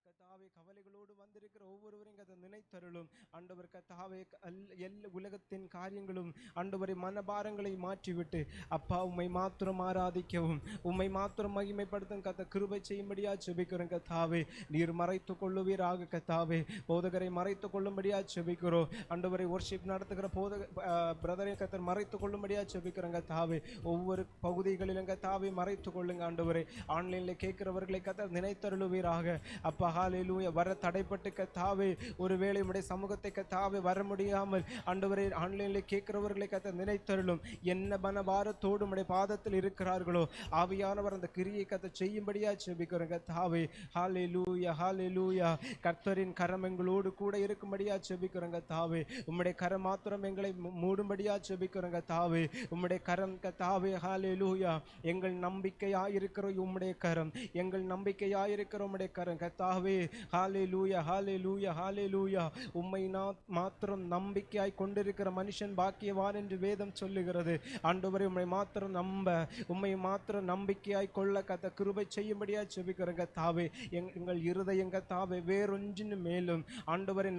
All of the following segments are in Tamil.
கர்த்தாவே கவலைகளோடு வந்திருக்கிற ஒவ்வொருவரையும் கதை நினைத்தருளும் ஆண்டவர். கர்த்தாவே எல்லா உலகத்தின் காரியங்களும் ஆண்டவரை மனபாரங்களை மாற்றிவிட்டு அப்பா உம்மை மாத்திரம் ஆராதிக்கவும் உம்மை மாத்திரம் மகிமைப்படுத்தும் கத்த கிருபை செய்யும்படியா செபிக்கிறோம். கர்த்தாவே நீர் மறைத்து கொள்ளுவீராக. கர்த்தாவே போதகரை மறைத்து கொள்ளும்படியா செபிக்கிறோம். ஆண்டவரை வொர்ஷிப் நடத்துகிற பிரதரை கத்தர் மறைத்து கொள்ளும்படியா செபிக்கிறோம். கர்த்தாவே ஒவ்வொரு பகுதிகளிலும் கர்த்தாவே மறைத்து கொள்ளுங்க. ஆண்டவரை ஆன்லைன்ல கேட்கிறவர்களை கத்தர் நினைத்தருளுவீராக. அப்பா ஹல்லேலூயா. வர தடைப்பட்டு கர்த்தாவே ஒருவேளை உம்முடைய சமூகத்தை கர்த்தாவே வர முடியாமல் ஆண்டவரே ஆன்லைனில் கேட்கிறவர்களை கர்த்தர் நினைத்தருளும். என்ன மனபாரத்தோடு உம்முடைய பாதத்தில் இருக்கிறார்களோ ஆவியானவர் அந்த கிரியை கர்த்தர் செய்யும்படியா செபிக்கிறோம். கர்த்தாவே ஹல்லேலூயா ஹல்லேலூயா. கர்த்தரின் கரம் எங்களோடு கூட இருக்கும்படியா செபிக்கிறோம். கர்த்தாவே உம்முடைய கரம் மாத்திரம் எங்களை மூடும்படியா செபிக்கிறோம். கர்த்தாவே உம்முடைய கரம் கர்த்தாவே ஹல்லேலூயா. எங்கள் நம்பிக்கையாயிருக்கிற உம்முடைய கரம், எங்கள் நம்பிக்கையாயிருக்கிற உம்முடைய கரம் கர்த்தாவே ஹல்லேலூயா ஹல்லேலூயா ஹல்லேலூயா. உம்மை மாத்திரம் நம்பிக்கையாய் கொண்டிருக்கிற மனுஷன் பாக்கியவான் என்று வேதம் சொல்லுகிறது. ஆண்டவரே உம்மை மாத்திரம் உம்மை மாத்திரம் நம்பிக்கையாய் கொள்ள கத்த கிருபை செய்யும்படியா செபிக்கிறோம். கர்த்தாவே எங்கள் இருதயம் கர்த்தாவே வேறொன்றின் மேலும் ஆண்டவரை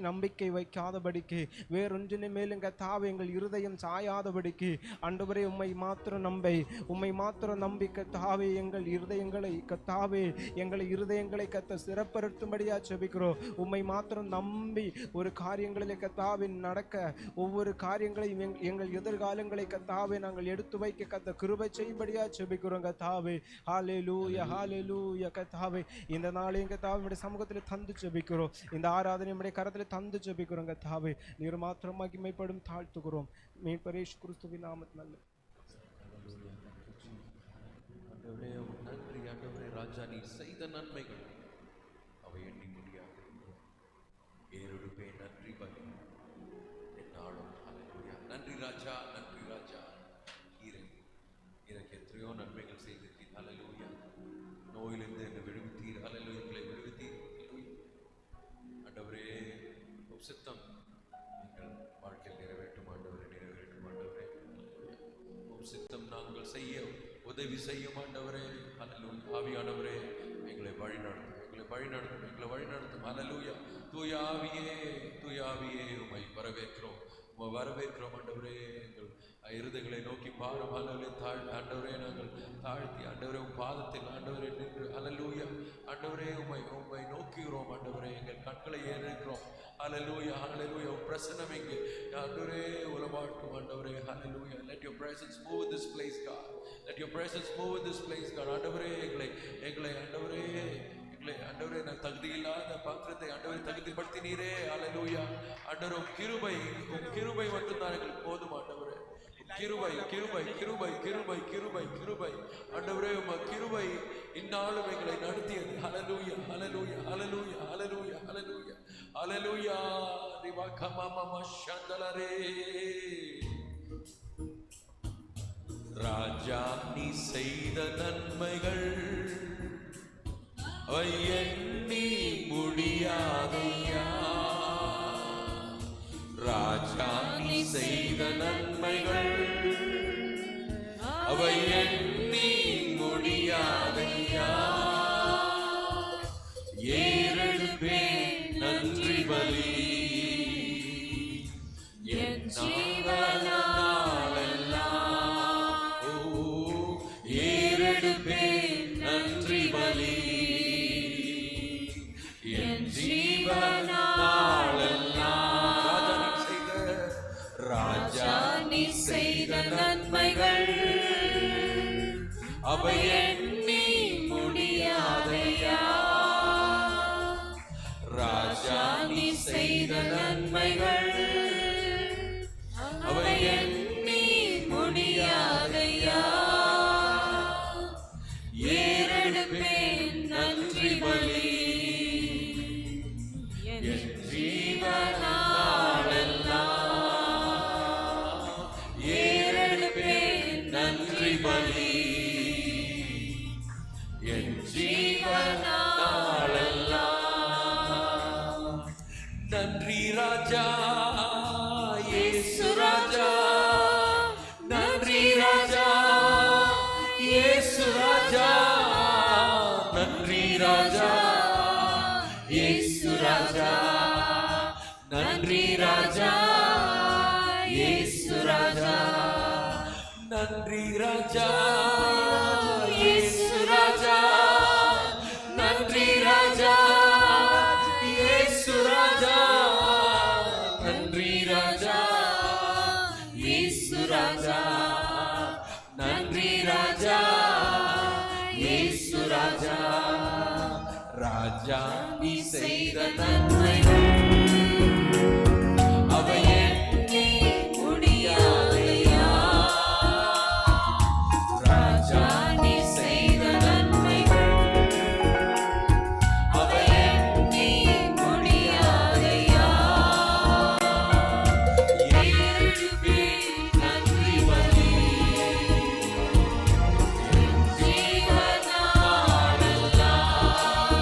நம்பிக்கை வைக்காதபடிக்கு, வேறொன்றின் மேலும் கர்த்தாவே எங்கள் இருதயம் சாயாதபடிக்கு ஆண்டவரே உம்மை மாத்திரம் நம்பி கர்த்தாவே எங்கள் இருதயங்களை கர்த்தாவே எங்களை இருதயங்களை கத்த சிறப்படுத்தும்படியா செபிக்கிறோம். உம்மை மாத்திரம் நம்பி ஒரு காரியங்களிலே கர்த்தாவே நடக்க, ஒவ்வொரு காரியங்களையும் எங்கள் எதிர்காலங்களை கர்த்தாவே நாங்கள் எடுத்து வைக்க கத்த கிருபை செய்யும்படியா செபிக்கிறோம். கர்த்தாவே ஹல்லேலூயா ஹல்லேலூயா. கர்த்தாவே இந்த நாளையும் கர்த்தாவே உம்முடைய சமூகத்தில் தந்து செபிக்கிறோம். இந்த ஆராதனை உம்முடைய கரத்தில் தந்து செபிக்கிறோம். கர்த்தாவே நீர் மாத்திரம் மகிமைப்படும் தாழ்த்துகிறோம். மீட்பர் இயேசு கிறிஸ்துவின் நாமத்தினாலே. நன்றி ஆண்டவரே. ராஜா நீர் செய்த நன்மைகள் அவை எண்ணி முடியாது. ஏறெடுப்பே நன்றி பலி என்னாலும். ஹல்லேலூயா. நன்றி ராஜா நன்றி ராஜா. எனக்கு எத்தனையோ நன்மைகள் செய்திருக்கீர். ஹல்லேலூயா. நோயிலிருந்து என்னை விடுவித்தீர். ஹல்லேலூயா. எங்களை விடுவித்தீர். ஆண்டவரே சித்தம் எங்கள் வாழ்க்கையில் நிறைவேற்றும் ஆண்டவரே, நிறைவேற்றும் ஆண்டவரே. சித்தம் நாங்கள் செய்ய உதவி செய்யும் ஆண்டவரே. ஹல்லேலூயா. ஆவியானவரே எங்களை வழிநடத்தும், எங்களை வழிநடத்தும், எங்களை வழிநடத்தும். ஹல்லேலூயா. தூய ஆவியே உம்மை வரவேற்கிறோம், வரவேற்கிறோம் ஆண்டவரே. எங்கள் இருதயங்களை நோக்கி பாரும். ஹல்லேலூயா. ஆண்டவரே நாங்கள் தாழ்த்தி ஆண்டவரே உம் பாதத்தில் ஆண்டவரே நின்று ஹல்லேலூயா ஆண்டவரே உம்மை நோக்குகிறோம் ஆண்டவரே. எங்கள் கண்களை ஏறிக்கிறோம். ஹல்லேலூயா ஹல்லேலூயா. பிரசன்னம் எங்கே ஆண்டவரே உலவாட்டும் ஆண்டவரே. ஹல்லேலூயா. Let your presence move in this place God. Let your presence move in this place God. ஆண்டவரே எங்களை ஆண்டவரே ஆண்டவரே நான் தகுதியில்லாத பாத்திரத்தை ஆண்டவரை தகுதிப்படுத்தினீரே. ஹல்லேலூயா. ஆண்டவரே உம் கிருபை மட்டும்தான் எங்களுக்கு போதும் ஆண்டவரே. கிருபை கிருபை கிருபை கிருபை கிருபை கிருபை ஆண்டவரே உம் கிருபை இந்நாளும் எங்களை நடத்தியது. ஹல்லேலூயா ஹல்லேலூயா ஹல்லேலூயா ஹல்லேலூயா ஹல்லேலூயா ஹல்லேலூயா. திவாகமம சந்தலரே. ராஜா நீ செய்த நன்மைகள் அவை எண்ணி முடியாதையா. ராஜா நீ செய்த நன்மைகள் அவை எண்ணி முடியாதையா. ஏறெடுப்பே நன்றி பலி என் நாளெல்லாம். ஏறெடுப்பே நன்றி பலி என் ஜீவனாளெல்லாம். ராஜா நீ செய்த நன்மைகள் அவை எண்ணி முடியாதையா. ராஜா நீ செய்த நன்மைகள் அவை எண்ணி முடியாதையா. ஏறெடுப்பேன் நன்றி பலி என் ஜீவனாளெல்லாம். ஏறெடுப்பேன் நன்றி பலி என் ஜீவனாளெல்லாம். நன்றி ராஜா இயேசு ராஜா. நன்றி ராஜா இயேசு ராஜா. நன்றி ராஜா ராஜா நன்றி ராஜா இயேசு ராஜா நன்றி ராஜா இயேசு ராஜா நன்றி ராஜா இயேசு ராஜா நன்றி ராஜா இயேசு ராஜா நன்றி ராஜா இயேசு ராஜா ராஜா நீ செய்த நன்மைகள் அவை எண்ணி முடியாதையா ராஜா நீ செய்த நன்மைகள் அவை எண்ணி முடியாதையா ஏழுவே நன்றி பலி ஜீவனாலெல்லாம்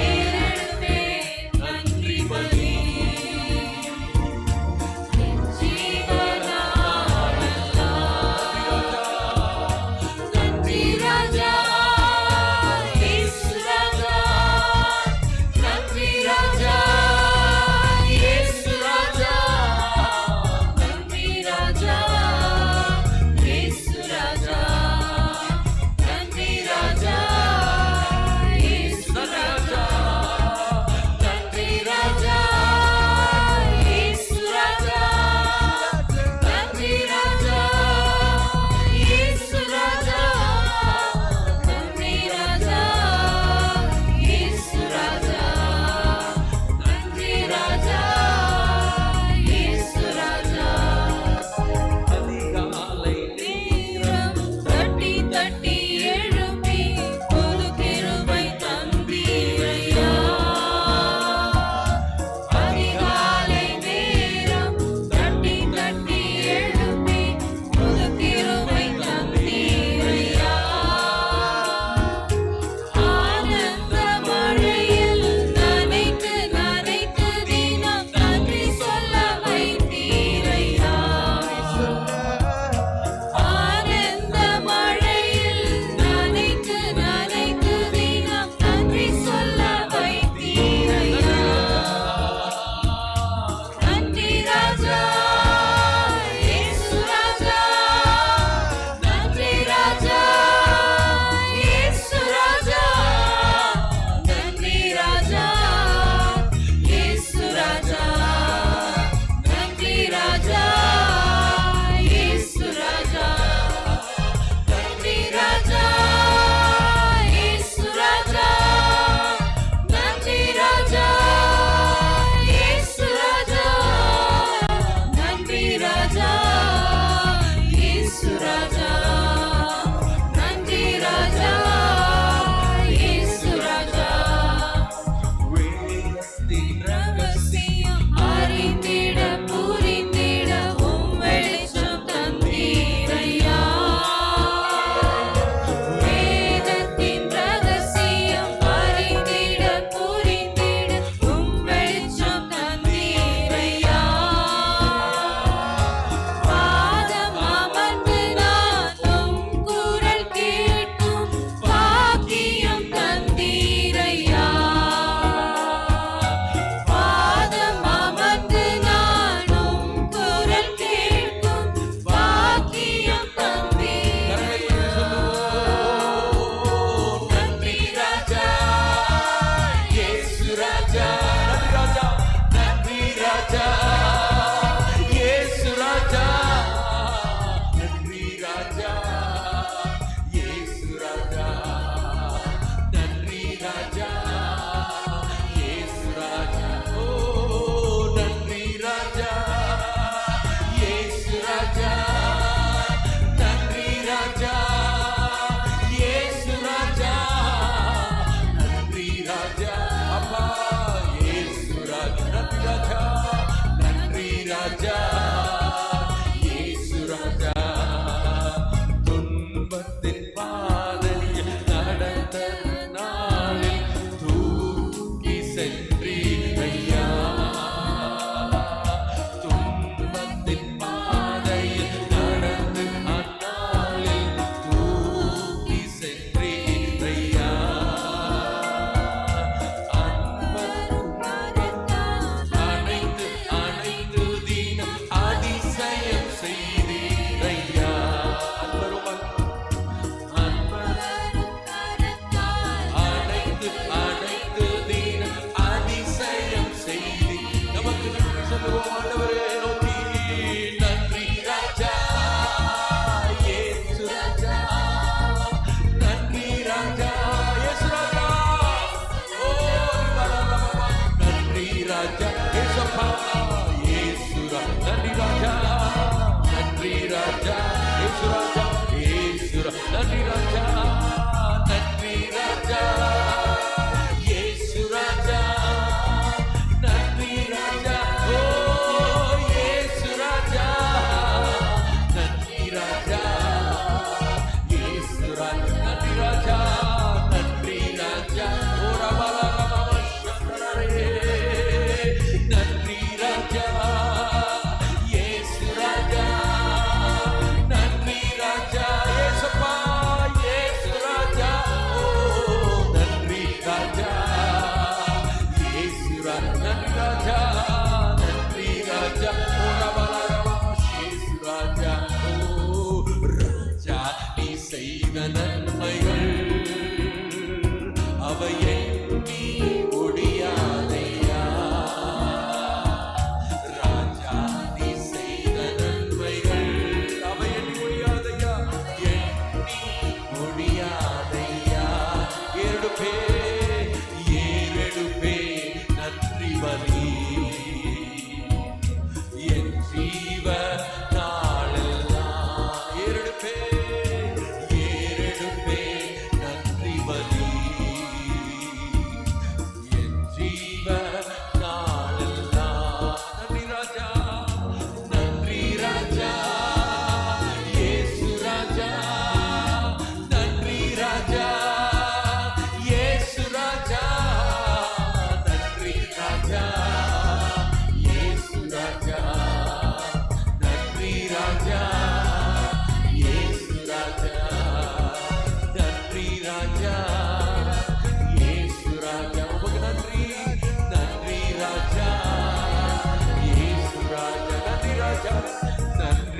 ஏழுவே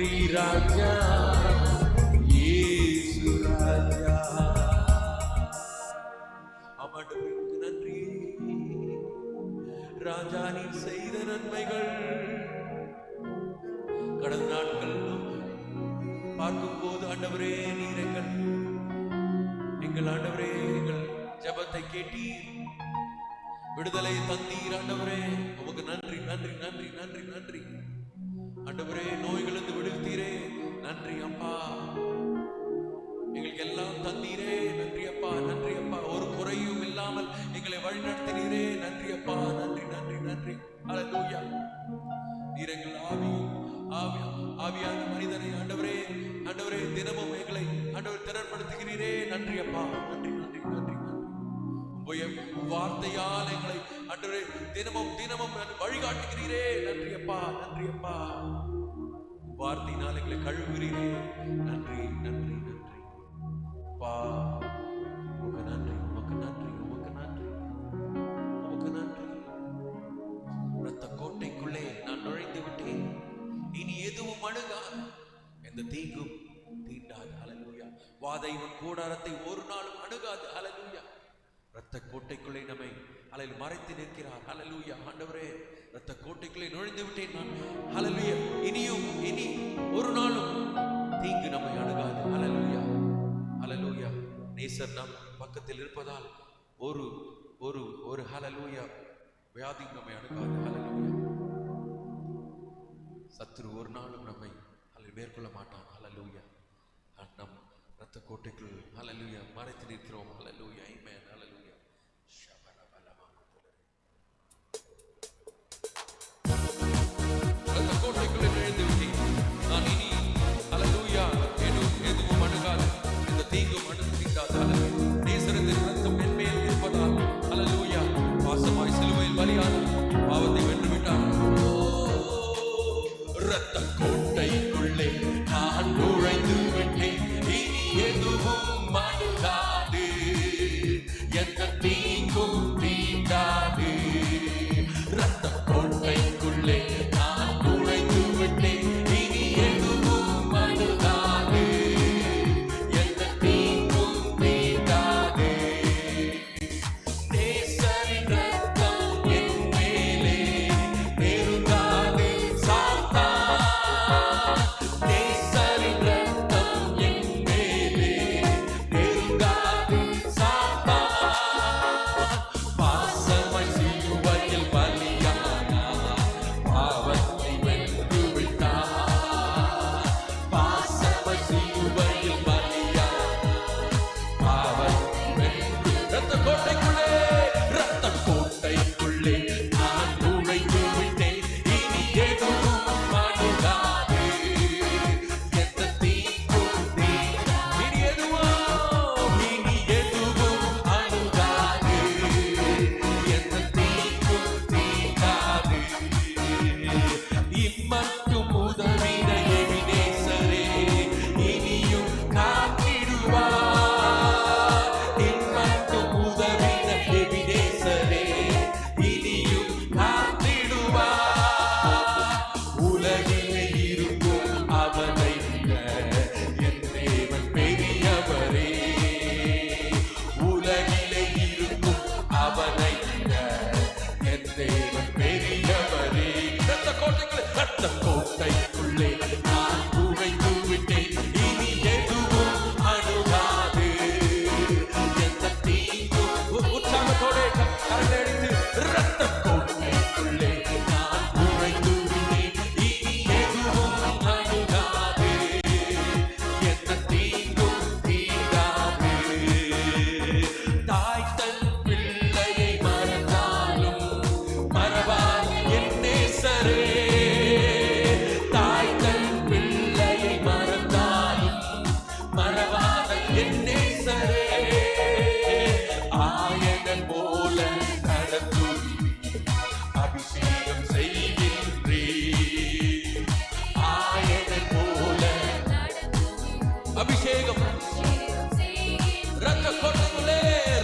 நன்றி ராஜா இயேசு ராஜா. ஆண்டவருக்கு நன்றி ராஜா, நீ செய்த நன்மைகள் கடந்த நாட்கள் பார்க்கும் போது ஆண்டவரே நீர் எங்கள் ஆண்டவரே எங்கள் ஜெபத்தை கேட்டீர், விடுதலை தந்தீர் ஆண்டவரே. உமக்கு நன்றி நன்றி நன்றி நன்றி நன்றி ஆண்டவரே. நோய்களிலிருந்து விடுவித்தீரே, நன்றி அப்பா. எங்களுக்கு எல்லாம் தந்தீரே, நன்றி அப்பா நன்றி அப்பா. ஒரு குறையும் இல்லாமல் எங்களை வழிநடத்தினீரே, நன்றி அப்பா நன்றி நன்றி நன்றி. அல்லேலூயா. நீர் எங்கள் ஆவியான மனிதனை ஆண்டவரே ஆண்டவரே தினமும் எங்களை ஆண்டவர் திறன்படுத்துகிறீரே, நன்றி அப்பா நன்றி நன்றி நன்றி நன்றி. வார்த்தையால் எங்களை ஆண்டவரே தினமும் தினமும் வழிகாட்டுகிறீரே, நன்றி அப்பா நன்றி அப்பா. வார்த்தையினால் எங்களை கழுவுகிறீரே, நன்றி நன்றி நன்றி அப்பா. உமக்கு நன்றி உமக்கு நன்றி உமக்கு நன்றி உமக்கு நன்றி. இரத்த கோட்டைக்குள்ளே நான் நுழைந்து விட்டேன், இனி எதுவும் அணுகாது, எந்த தீங்கும் தீண்டாது. ஹல்லேலூயா. வாதையின் கூடாரத்தை ஒரு நாளும் அணுகாது. ஹல்லேலூயா. இரத்த கோட்டைக்குள்ளே நம்மை அலையில் மறைத்து நிற்கிறார். ஹல்லேலூயா. ஆண்டவரே இரத்த கோட்டைக்குள்ளே நுழைந்து விட்டேன் நான். ஹல்லேலூயா. இனி ஒரு நாளும் தீங்கு நம்மை அணுகாது. ஹல்லேலூயா ஹல்லேலூயா. நேசர் நம் பக்கத்தில் இருப்பதால் ஒரு ஒரு ஒரு ஹல்லேலூயா வியாதி நம்மை அணுகாது. ஹல்லேலூயா. சத்துரு ஒரு நாளும் நம்மை மேற்கொள்ள மாட்டான். ஹல்லேலூயா. நம் இரத்த கோட்டைக்குள் ஹல்லேலூயா மறைத்து நிற்கிறோம். ஹல்லேலூயா. ஆமென். ஹல்லேலூயா. இரத்த கோட்டைக்குள்ளே நுழைந்து விட்டேன் நான், இனி ஹல்லேலூயா எதுவும் அணுகாது, இந்த தீங்கும் அணுகாது. ஹல்லேலூயா. நேசரத்தின் இரத்தம் என் மேல் இருப்பதால் ஹல்லேலூயா பாசமாய் சிலுவையில் பலியான பாவத்தை வென்று விட்டார். இரத்த கோட்டைக்குள்ளே நான் நுழைந்து விட்டேன், இனி எதுவும் அணுகாது, எந்த தீங்கும் தீண்டாது. இரத்த கோட்டைக்குள்ளே நான் நுழைந்து விட்டேன், இனி எதுவும் அணுகாது, எந்த தீங்கும் தீண்டாது. நேசரின் இரத்தம் என் மேலே நெருங்காது சாத்தான், நேசரின் இரத்தம் என் மேலே நெருங்காது சாத்தான். பாசமாய் சிலுவையில் பலியானார், பாவத்தை வென்று விட்டார். பாசமாய் சிலுவையில் பலியானார், பாவத்தை வென்று. இரத்த கோட்டைக்குள்ளே இரத்த கோட்டைக்குள்ளே நான் நுழைந்து விட்டேன், இனி எதுவும் அணுகாது, எந்த தீங்கும் தீண்டாது. இனி எதுவும் அணுகாது, எந்த தீங்கும் தீண்டாது. இம்மட்டும் உதவின எபினேசரே இனியும் காத்திடுவார். இம்மட்டும் உதவின எபினேசரே இனியும் காத்திடுவார். உலகிலே இருக்கும் அவனை விட என் தேவன் பெரியவரே. உலகிலே இருக்கும் அவனை விட என் தேவன் பெரியவரே. இரத்த கோட்டைக்குள்ளே நான் நுழைந்து விட்டேன், இனி எதுவும் அணுகாது, எந்த தீங்கும். உற்சாகத்தோடு கரங்களை அடித்து இரத்த கோட்டைக்குள்ளே நான் நுழைந்து விட்டேன், இனி எதுவும் அணுகாது, எந்த தீங்கும் தீண்டாது. தாய் தன் பிள்ளையை மறந்தாலும் மறவார் என் நேசரே. தாய் தன் பிள்ளையை மறந்தாலும் மறவாத என் நேசரே. ஆயனன் போல நடத்துவீர், அபிஷேகம் செய்கின்றீர். ஆயனன் போல அபிஷேகம்.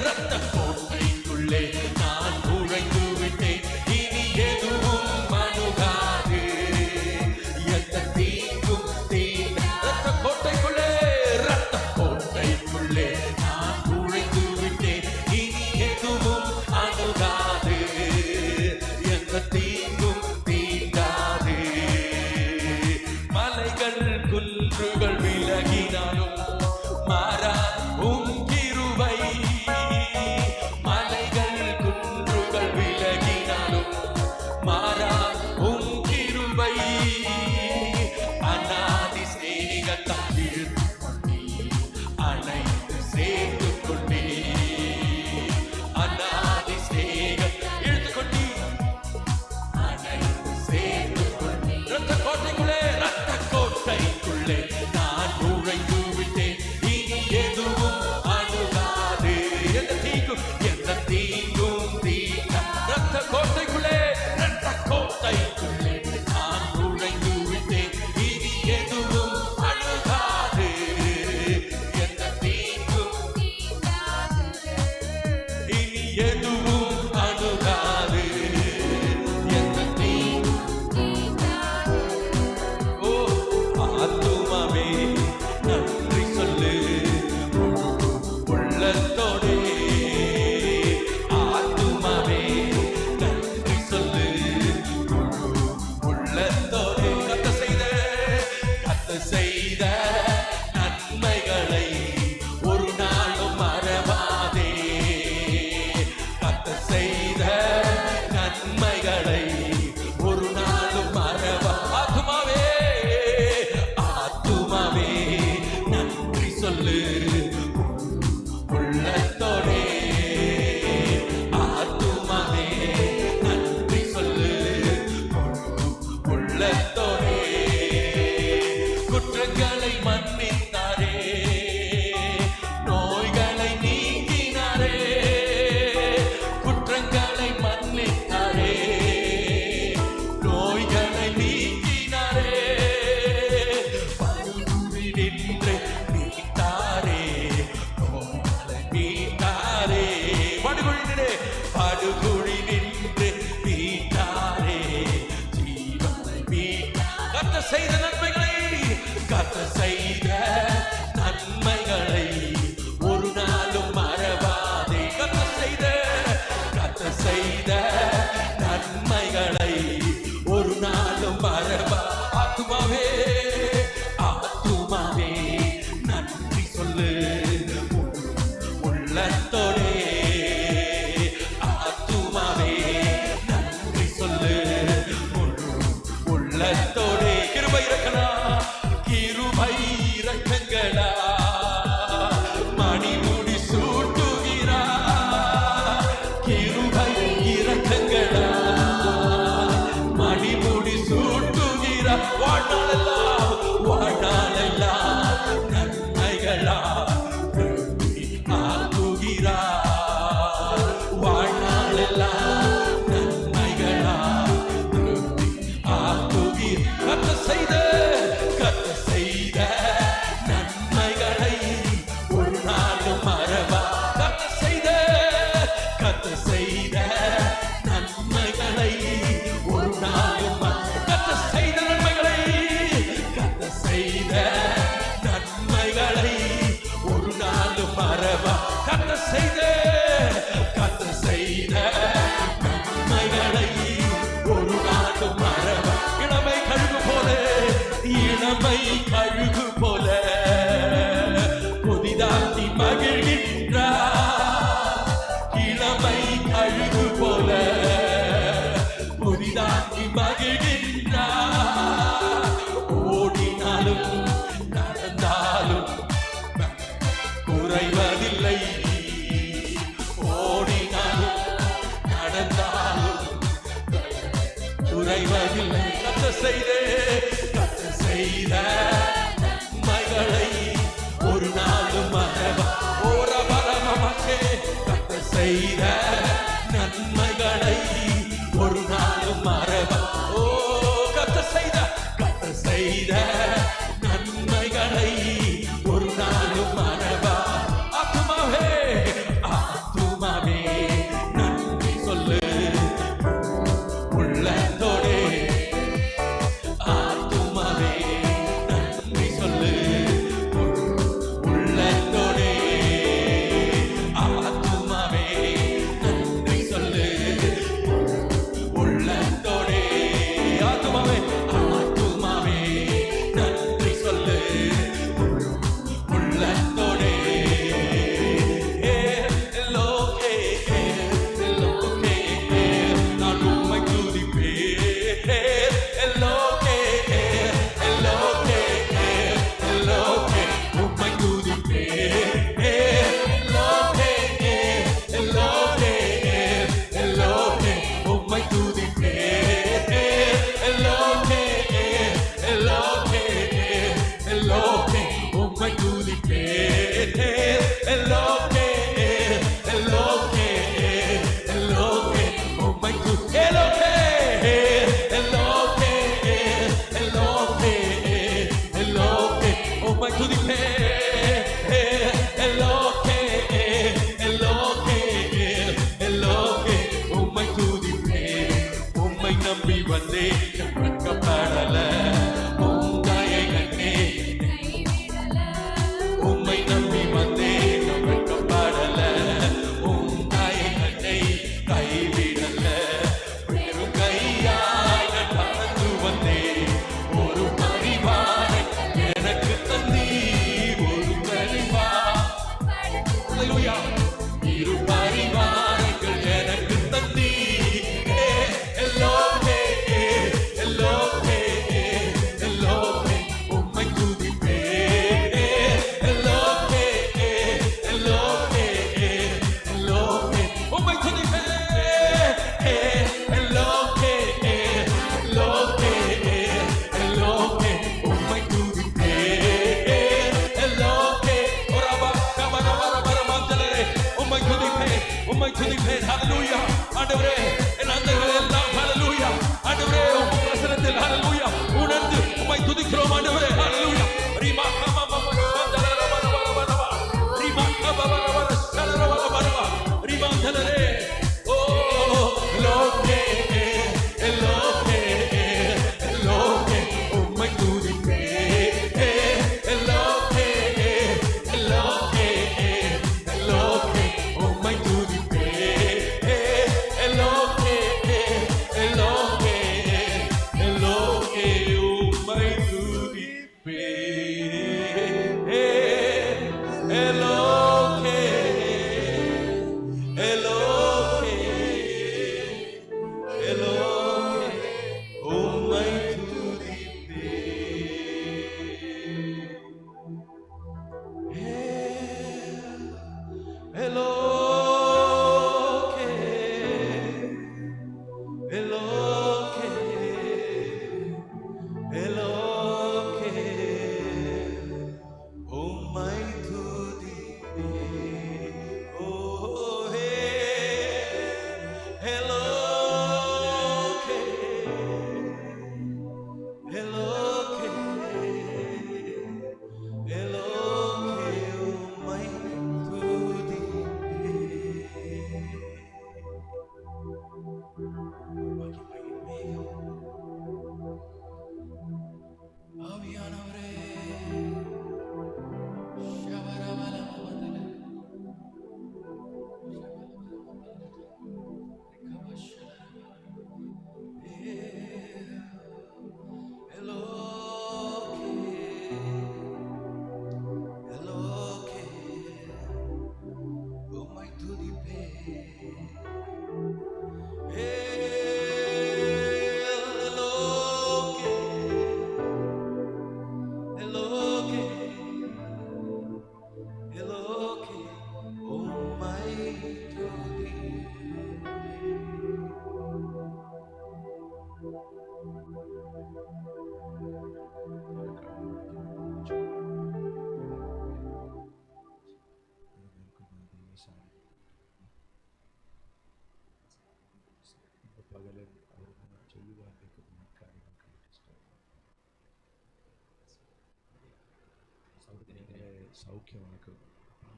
இரத்த கோட்டைக்குள்ளே நான் நுழைந்து விட்டேன், இனி எதுவும் அணுகாது, எந்த தீங்கும் சொல்லு உள்ளத்தோடே. ஆத்துமாவே நன்றி சொல்லு உள்ளத்தோடே. குற்றங்களை மன்னித்தாரே, நோய்களை நீக்கினாரே. குற்றங்களை மன்னித்தாரே, நோய்களை நீக்கினாரே. படுகுழி நின்று மீட்டாரே, நோய்களை மீட்டாரே. படுகுழி நின்று மீட்டாரே, ஜீவனை மீட்டாரே. கர்த்தர் செய்த நன்மைகளை, கர்த்தர் செய்த நன்மைகளை ஒரு நாளும் மறவாதே. கர்த்தர் செய்த நன்மைகளை ஒரு நாளும் மறவா. ஆத்துமாவே ஆத்துமாவே நன்றி சொல்லு உள்ளத்தோடே. ஆத்துமாவே நன்றி சொல்லு உள்ளத்தோடே. கிருபை இறக்கலாம், கிருபை இறக்கங்களா மணிமுடி சூட்டுகிறா. கிருபை இறக்கங்களா மணிமுடி சூட்டுகிறா. வாழ்நாளெல்லாம் நன்மைகளா ஆக்குகிறா. வாழ்நாளெல்லாம் நன்மைகளா ஆக்குகிறா. கர்த்தர் செய்த நன்மைகளை ஒரு நாளும் மறவா. கர்த்தர் செய்த நன்மைகளை ஒரு நாளும் கர்த்தர் செய்த நன்மைகளை ஒரு நாளும் மறவா. கர்த்தர் செய்த நன்மைகளை ஒரு நாளும் மறவா. இளமை கழுகு போல புதிதாக்கி மகிழ்கின்றார். இளமை கழுகு போல புதிதாக்கி மகிழ்கின்றார். ஓடினாலும் நடந்தாலும் குறைவதில்லை. ஓடினாலும் நடந்தாலும் குறைவதில்லை. கர்த்தர் செய்த நன்மைகளை ஒரு நாளும் மறவா. ஓரபரமமக்கே. கர்த்தர் செய்த நன்மைகளை ஒரு நாளும் மறவா. ஓ கர்த்தர் செய்த நன்மைகளை ஒரு நாளும் மறவா. ஆத்துமாவே ஆத்துமாவே நன்றி சொல்லு உள்ளத்தோடே. ஆத்துமாவே நன்றி சொல்லு സൗഖ്യമാക്കും.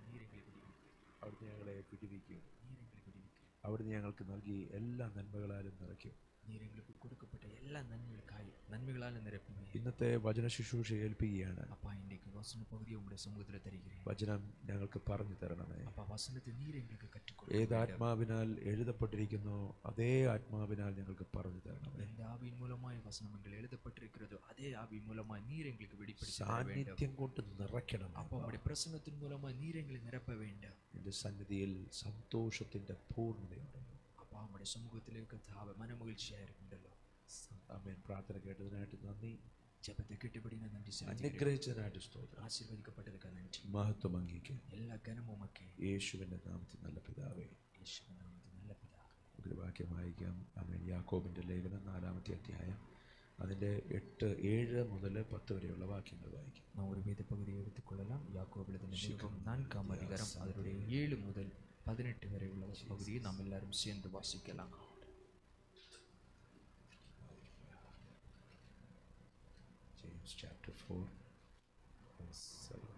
நீர் எங்களை விடுவிக்கும். അവിടുന്ന് ഞങ്ങളെ വിടുവിക്കും. நீர் எங்களை விடுவிக்கும். അവിടുന്ന് ഞങ്ങൾക്ക് നൽകി എല്ലാ നന്മകളാലും നിറയ്ക്കും. நீர் எங்களுக்கு கொடுக்கப்பட்ட எல்லா நன்மைகளால் நிரப்புமே. ഇന്നത്തെ വചന ശുശ്രൂഷ ഏൽപ്പിക്കുകയാണ്. அப்பா, இன்னைக்கு வசன பகுதியை உங்களுடைய சமூகத்தில் தருகிறேன். വചനം ഞങ്ങൾക്ക് പറഞ്ഞു തരണമേ. அப்பா, വசனத்தை நீர் எங்களுக்கு கற்றுக் ഏത് கொடுக்க. ആത്മാവിനാൽ എഴുതപ്പെട്ടിരിക്കുന്നോ അതേ ആത്മാവിനാൽ ഞങ്ങൾക്ക് പറഞ്ഞു തരണമേ. எந்த ஆவியின் மூலமாய் வசனங்கள் எழுதப்பட்டிருக்கிறதோ அதே ஆவியின் மூலமாய் நீர் எங்களுக்கு வெளிப்படுத்தி தர வேண்டும். സാന്നിധ്യം കൊണ്ട് നിറയ്ക്കണം. அப்பா, உங்களுடைய பிரசன்னத்தின் மூலமாய் நீர் எங்களை நிரப்ப வேண்டும். നിന്റെ സന്നിധിയിൽ സന്തോഷത്തിന്റെ പൂർണ്ണതയുണ്ട്. அப்பா, உங்களுடைய சமூகத்தில் இருக்கிற மனமகிழ்ச்சியா இருக்குண்டല്ലോ. ആമേൻ. പ്രാർത്ഥന കേട്ടതിനായിട്ട് നന്ദി. ஜெபத்தை கேட்டபடி நான் நன்றி செலுத்துகிறேன். അനുഗ്രഹിച്ചതിനായിട്ട് സ്തോത്രം. ஆசீர்வதிக்கப்பட்டதுக்கு நன்றி. മഹത്വം അങ്ങേക്ക്. எல்லா கனமும் உமக்கே. യേശുവിന്റെ നാമത്തിൽ നല്ല പിതാവേ. இயேசுவின் நாமத்தில் நல்ல பிதாவே. ഒരു വാക്യം വായിക്കാം. ആമേൻ. യാക്കോബിന്റെ ലേഖനം 4-ാമത്തെ അധ്യായം അതിൻ്റെ 8, 7 മുതൽ 10 വരെയുള്ള വാക്യങ്ങൾ വായിക്കാം. நான் ஒரு வேத பகுதியை எடுத்துக்கொள்ளலாம். யாக்கோபு எழுதின நிருபம் 4ஆம் அதிகாரம் அதனுடைய 7 முதல் 18 வரை உள்ள பகுதியை நாம் எல்லாரும் சேர்ந்து வாசிக்கலாம். James chapter 4 verse 7.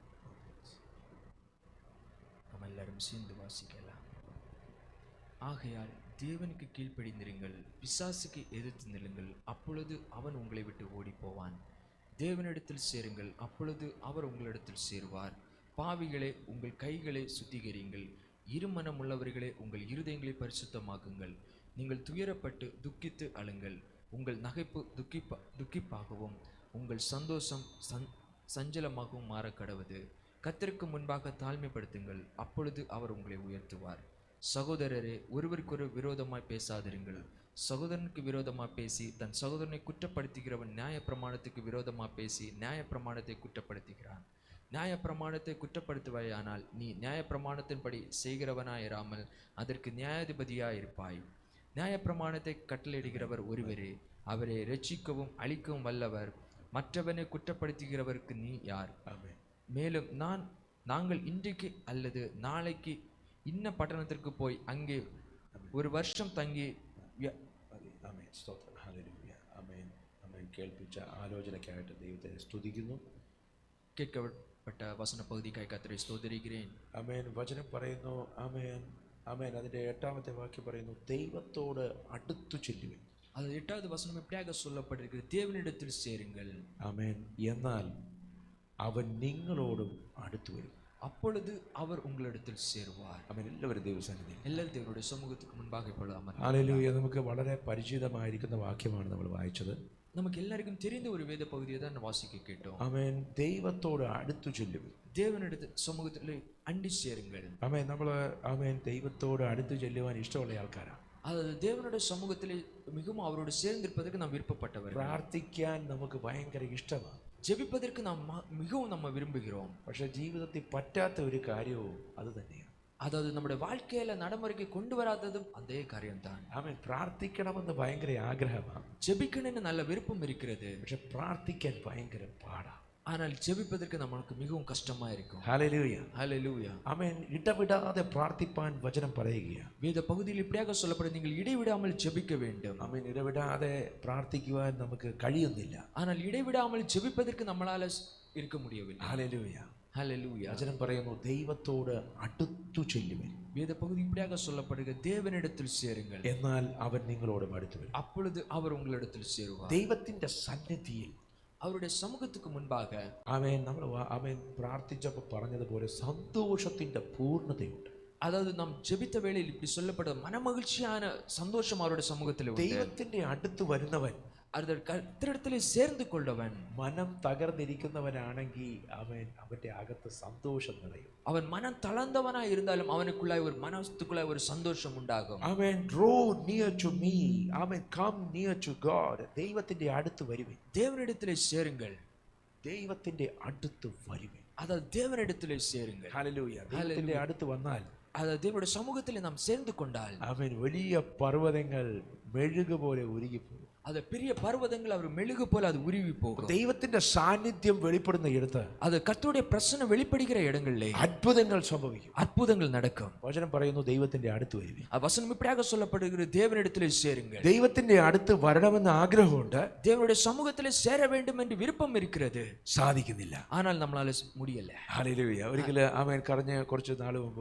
நாம் எல்லாரும் சேர்ந்து வாசிக்கலாம். ஆகையால் தேவனுக்கு கீழ்ப்படிந்திருங்கள், பிசாசுக்கு எதிர்த்து நில்லுங்கள், அப்பொழுது அவன் உங்களை விட்டு ஓடி போவான். தேவனிடத்தில் சேருங்கள், அப்பொழுது அவர் உங்களிடத்தில் சேருவார். பாவிகளே, உங்கள் கைகளை சுத்திகரியுங்கள், இருமனம் உள்ளவர்களே, உங்கள் இருதயங்களை பரிசுத்தமாக்குங்கள். நீங்கள் துயரப்பட்டு துக்கித்து அழுங்கள், உங்கள் நகைப்பு துக்கிப்பாகவும் உங்கள் சந்தோஷம் சஞ்சலமாகவும் மாற கடவுது. கர்த்தருக்கு முன்பாக தாழ்மைப்படுத்துங்கள், அப்பொழுது அவர் உங்களை உயர்த்துவார். சகோதரரே, ஒருவருக்கொரு விரோதமாய் பேசாதிருங்கள். சகோதரனுக்கு விரோதமாக பேசி தன் சகோதரனை குற்றப்படுத்துகிறவன் நியாயப்பிரமாணத்துக்கு விரோதமாக பேசி நியாயப்பிரமாணத்தை குற்றப்படுத்துகிறான். நியாயப்பிரமாணத்தை குற்றப்படுத்துவாயானால் நீ நியாயப்பிரமாணத்தின்படி செய்கிறவனாயிராமல் அதற்கு நியாயாதிபதியாயிருப்பாய். நியாயப்பிரமாணத்தை கட்டளையிடுகிறவர் ஒருவரே, அவரை ரட்சிக்கவும் அழிக்கவும் வல்லவர். மற்றவனை குற்றப்படுத்துகிறவருக்கு நீ யார்? மேலும் நாங்கள் இன்றைக்கு அல்லது நாளைக்கு இன்ன பட்டணத்திற்கு போய் அங்கே ஒரு வருஷம் தங்கி കേൾപ്പിച്ച ആലോചനയ്ക്കായിട്ട് ദൈവത്തെ സ്തുതിക്കുന്നു. കേൾക്കപ്പെട്ട വചന പകുതിക്കായി കർത്തരെ സ്തോത്രിக்கிறேன். ആമേൻ. വചനം പറയുന്നു ആമേൻ ആമേൻ. അതിൻ്റെ 8ാമത്തെ വാക്യം പറയുന്നു, ദൈവത്തോട് അടുത്തു ചെല്ലുവിൻ. அது 8வது வசனம் இப்படியாக சொல்லப்பட்டிருக்கிறது, தேவனிடத்தில் சேருங்கள். ആമേൻ. എന്നാൽ അവൻ നിങ്ങളോടും അടുത്തു വരും. அப்பொழுது அவர் உங்களிடத்தில் சேருவார். ആമേൻ. എല്ലാവരും ദൈവസന്നിധിയിൽ, எல்லாரும் தேவனுடைய சமூகத்துக்கு முன்பாக இப்பொழுது அமர்ந்து. ഹല്ലേലൂയ. നമുക്ക് വളരെ പരിചിതമായിരിക്കുന്ന വാക്യമാണ് നമ്മൾ വായിച്ചത്. நமக்கு எல்லாருக்கும் தெரிந்த ஒரு வேத பகுதியை தான் வாசிக்க கேட்டோம். ആമേൻ. ദൈവത്തോട് അടുത്തു ചെല്ലുവിൻ. தேவனிடத்தில் சமூகத்தில் அண்டி சேருங்கள். ആമേൻ. നമ്മൾ ആമേൻ ദൈവത്തോട് അടുത്തു ചെല്ലുവാൻ ഇഷ്ടമുള്ള ആൾക്കാരാണ്. அதாவது தேவனுடைய சமூகத்தில் மிகவும் அவரோடு சேர்ந்திருப்பதற்கு நாம் விருப்பப்பட்டவர். പ്രാർത്ഥിക്കാൻ നമുക്ക് ഭയങ്കര ഇഷ്ടമാണ്. ஜெபிப்பதற்கு நாம் மிகவும் நம்ம விரும்புகிறோம். പക്ഷെ ജീവിതത്തിൽ പറ്റാത്ത ഒരു കാര്യവും അത് തന്നെയാണ്. அதாவது நம்முடைய வாழ்க்கையில நடைமுறைக்கு கொண்டு வராததும் அதே காரியம்தான். ആമേൻ. പ്രാർത്ഥിക്കണമെന്ന് ഭയങ്കര ആഗ്രഹമാണ്. ஜெபிக்கணும்னு நல்ல விருப்பம் இருக்கிறது. പക്ഷെ പ്രാർത്ഥിക്കാൻ ഭയങ്കര പാടാണ്. ஆனால் ஜெபிப்பதற்கு நமக்கு மிகவும் கஷ்டமா இருக்கும். ഹല്ലേലൂയ. ஹல்லேலூயா. ആമേൻ. ഇടവിടാതെ പ്രാർത്ഥിപ്പാൻ വചനം പറയുകയാണ്. வேத பகுதியில் இப்படியாக சொல்லப்படுது, நீங்கள் இடைவிடாமல் ஜெபிக்க வேண்டும். ആമേൻ. ഇടവിടാതെ പ്രാർത്ഥിക്കുവാൻ നമുക്ക് കഴിയുന്നില്ല. ஆனால் இடைவிடாமல் ஜெபிப்பதற்கு நம்மளால இருக்க முடியவில்லை. ഹല്ലേലൂയ. ஹல்லேலூயா. വചനം പറയുന്നു, ദൈവത്തോട് അടുത്തു ചെല്ലുവിൻ. வேத பகுதி இப்படியாக சொல்லப்படுகிறது, தேவனிடத்தில் சேருங்கள், എന്നാൽ അവൻ നിങ്ങളോടും അടുത്തു വരും. அப்பொழுது அவர் உங்களிடத்தில் சேருவார். ദൈവത്തിന്റെ സന്നിധിയിൽ, அவருடைய சமூகத்துக்கு முன்பாக ആമേൻ, നമ്മൾ ആമേൻ പ്രാർത്ഥിച്ചപ്പോൾ പറഞ്ഞതുപോലെ സന്തോഷത്തിന്റെ പൂർണ്ണതയുണ്ട്. அதாவது நாம் ஜெபித்த வேளையில் இப்படி சொல்லப்பட்ட மனமகிழ்ச்சியான சந்தோஷம் அவருடைய சமூகத்தில் உண்டு. ദൈവത്തിന്റെ അടുത്ത് വരുന്നവൻ, கர்த்தரிடத்திலே சேர்ந்து கொண்டவன், മനം തകർന്നിരിക്കുന്നവനാണെങ്കിൽ അവന്റെ അകത്ത് സന്തോഷം നിറയും. அவன் மனம் தளர்ந்தவனாய் இருந்தாலும் அவனுக்குள்ளாய் ஒரு மனத்துக்குள்ளாய் ஒரு சந்தோஷம் உண்டாகும். ആമേൻ. draw near to me. Amen. come near to God. ദൈവത്തിന്റെ അടുത്ത് വരുവിൻ. தேவனிடத்திலே சேருங்கள். ദൈവത്തിന്റെ അടുത്ത് വരുവിൻ. அதாவது தேவனிடத்திலே சேருங்கள். ഹല്ലേലൂയ. ദൈവത്തിന്റെ അടുത്ത് വന്നാൽ, அதாவது தேவனுடைய சமூகத்திலே நாம் சேர்ந்து கொண்டால், അവൻ വലിയ പർവ്വതങ്ങൾ മെഴുകു പോലെ ഉരുകിപ്പോകും. அது பெரிய பர்வதங்கள் அவர் மெழுகு போல அது உருவி போகும். ദൈവത്തിന്റെ സാന്നിധ്യം വെളിപ്പെടുന്ന ഇടത്ത് அது கர்த்தருடைய பிரசன்னம் வெளிப்படுகிற இடங்களிலே അത്ഭുതങ്ങൾ സംഭവിക്കും. அற்புதங்கள் நடக்கும். വചനം പറയുന്നു ദൈവത്തിന്റെ അടുത്ത് വരുവിൻ. வசனம் இப்படியாக சொல்லப்படுகிற தேவனிடத்திலே சேருங்கள். ദൈവത്തിന്റെ അടുത്ത് വരണമെന്ന് ആഗ്രഹമുണ്ട്, தேவனுடைய சமூகத்திலே சேர வேண்டும் என்று விருப்பம் இருக்கிறது, സാധിക്കുന്നില്ല. ஆனால் நம்மளால முடியல. ഹല്ലേലൂയ. ഒരിക്കൽ ആമേൻ കഴിഞ്ഞ കുറച്ച് നാൾ മുമ്പ്